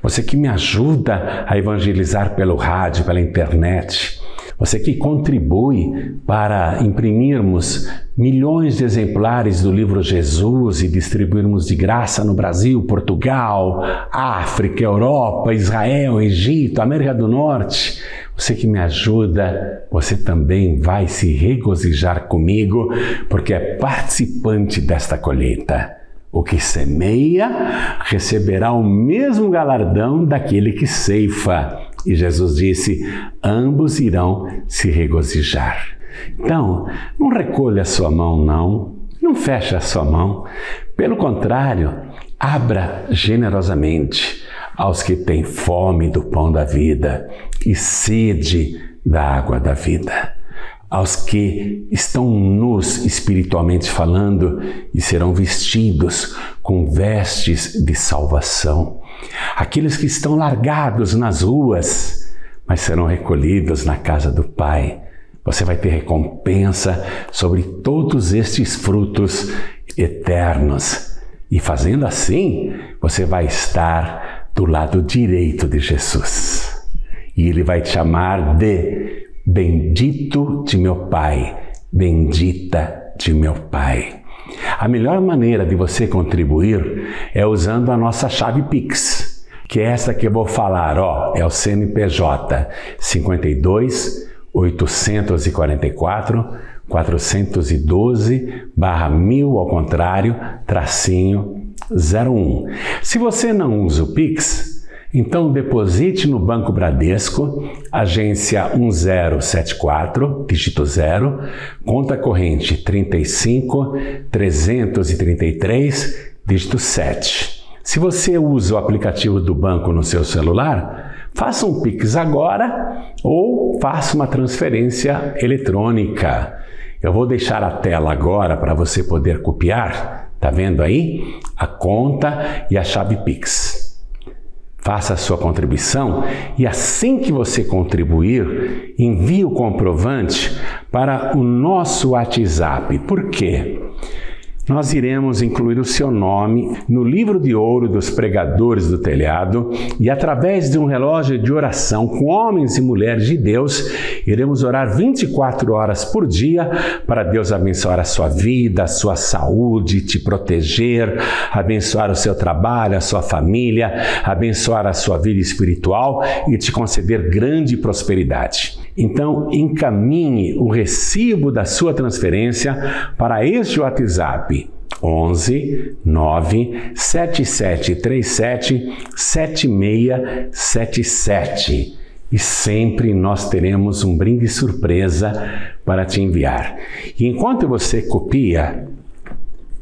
você que me ajuda a evangelizar pelo rádio, pela internet, você que contribui para imprimirmos milhões de exemplares do livro Jesus e distribuirmos de graça no Brasil, Portugal, África, Europa, Israel, Egito, América do Norte. Você que me ajuda, você também vai se regozijar comigo, porque é participante desta colheita. O que semeia receberá o mesmo galardão daquele que ceifa. E Jesus disse: ambos irão se regozijar. Então, não recolha a sua mão, não feche a sua mão. Pelo contrário, abra generosamente aos que têm fome do pão da vida e sede da água da vida. Aos que estão nus espiritualmente falando e serão vestidos com vestes de salvação. Aqueles que estão largados nas ruas, mas serão recolhidos na casa do Pai. Você vai ter recompensa sobre todos estes frutos eternos. E fazendo assim, você vai estar do lado direito de Jesus. E Ele vai te chamar de bendito de meu Pai, bendita de meu Pai. A melhor maneira de você contribuir é usando a nossa chave Pix, que é essa que eu vou falar, é o CNPJ 52 844 412/1000 ao contrário, -01. Se você não usa o Pix, então deposite no Banco Bradesco, agência 1074, dígito 0, conta corrente 35.333, dígito 7. Se você usa o aplicativo do banco no seu celular, faça um Pix agora ou faça uma transferência eletrônica. Eu vou deixar a tela agora para você poder copiar, tá vendo aí? A conta e a chave Pix. Faça a sua contribuição e assim que você contribuir, envie o comprovante para o nosso WhatsApp. Por quê? Nós iremos incluir o seu nome no livro de ouro dos pregadores do telhado e através de um relógio de oração com homens e mulheres de Deus, iremos orar 24 horas por dia para Deus abençoar a sua vida, a sua saúde, te proteger, abençoar o seu trabalho, a sua família, abençoar a sua vida espiritual e te conceder grande prosperidade. Então, encaminhe o recibo da sua transferência para este WhatsApp 11 9 7737 7677 e sempre nós teremos um brinde surpresa para te enviar. E enquanto você copia,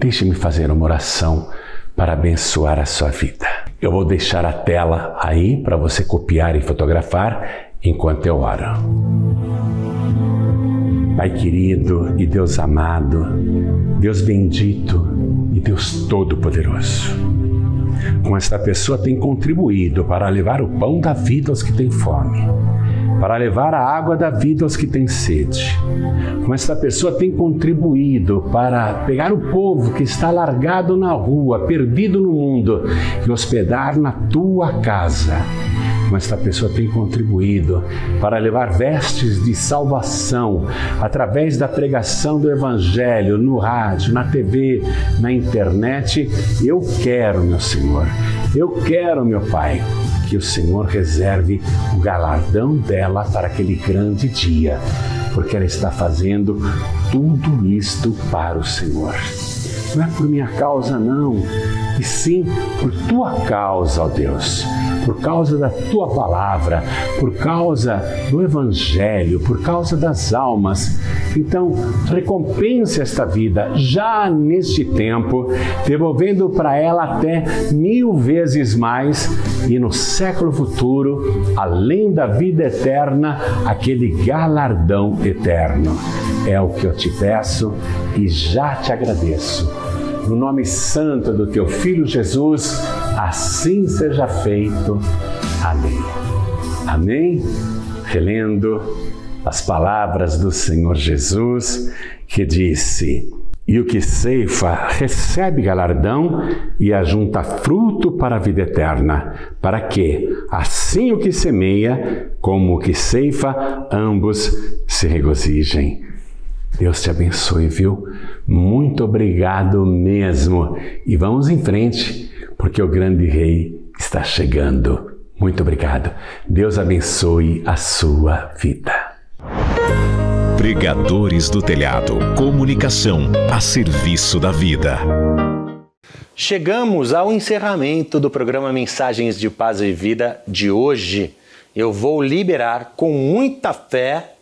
deixe-me fazer uma oração para abençoar a sua vida. Eu vou deixar a tela aí para você copiar e fotografar enquanto eu oro. Pai querido e Deus amado, Deus bendito e Deus todo-poderoso, como esta pessoa tem contribuído para levar o pão da vida aos que têm fome, para levar a água da vida aos que têm sede, como esta pessoa tem contribuído para pegar o povo que está largado na rua, perdido no mundo, e hospedar na tua casa. Como esta pessoa tem contribuído para levar vestes de salvação através da pregação do Evangelho no rádio, na TV, na internet. Eu quero, meu Senhor, eu quero, meu Pai, que o Senhor reserve o galardão dela para aquele grande dia, porque ela está fazendo tudo isto para o Senhor. Não é por minha causa, não, e sim por tua causa, ó Deus, por causa da tua palavra, por causa do Evangelho, por causa das almas. Então, recompense esta vida já neste tempo, devolvendo para ela até 1000 vezes mais e no século futuro, além da vida eterna, aquele galardão eterno. É o que eu te peço e já te agradeço. No nome santo do teu Filho Jesus, assim seja feito. Amém. Amém? Relendo as palavras do Senhor Jesus, que disse: e o que ceifa recebe galardão e ajunta fruto para a vida eterna, para que, assim o que semeia como o que ceifa, ambos se regozijem. Deus te abençoe, viu? Muito obrigado mesmo. E vamos em frente, porque o grande Rei está chegando. Muito obrigado. Deus abençoe a sua vida. Pregadores do Telhado. Comunicação a serviço da vida. Chegamos ao encerramento do programa Mensagens de Paz e Vida de hoje. Eu vou liberar com muita fé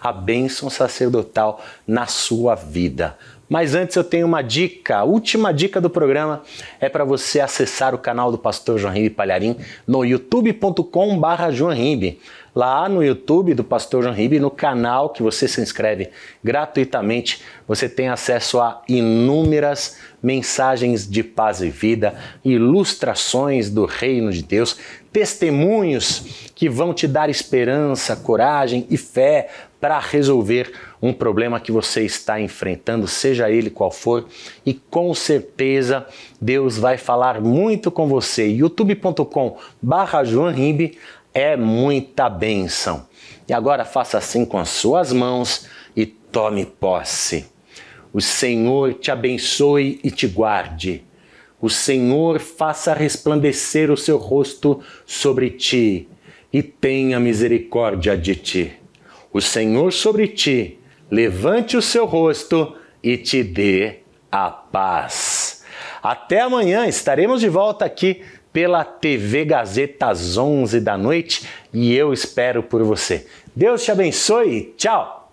a bênção sacerdotal na sua vida. Mas antes eu tenho uma dica, a última dica do programa é para você acessar o canal do pastor João Ribe Palharim no youtube.com/joãoribe. Lá no YouTube do pastor João Ribe, no canal que você se inscreve gratuitamente, você tem acesso a inúmeras mensagens de paz e vida, ilustrações do reino de Deus, testemunhos que vão te dar esperança, coragem e fé para resolver um problema que você está enfrentando, seja ele qual for, e com certeza Deus vai falar muito com você. youtube.com/joãoribe. é muita bênção. E agora faça assim com as suas mãos e tome posse. O Senhor te abençoe e te guarde. O Senhor faça resplandecer o seu rosto sobre ti e tenha misericórdia de ti. O Senhor sobre ti levante o seu rosto e te dê a paz. Até amanhã, estaremos de volta aqui pela TV Gazeta às 11 da noite e eu espero por você. Deus te abençoe. Tchau!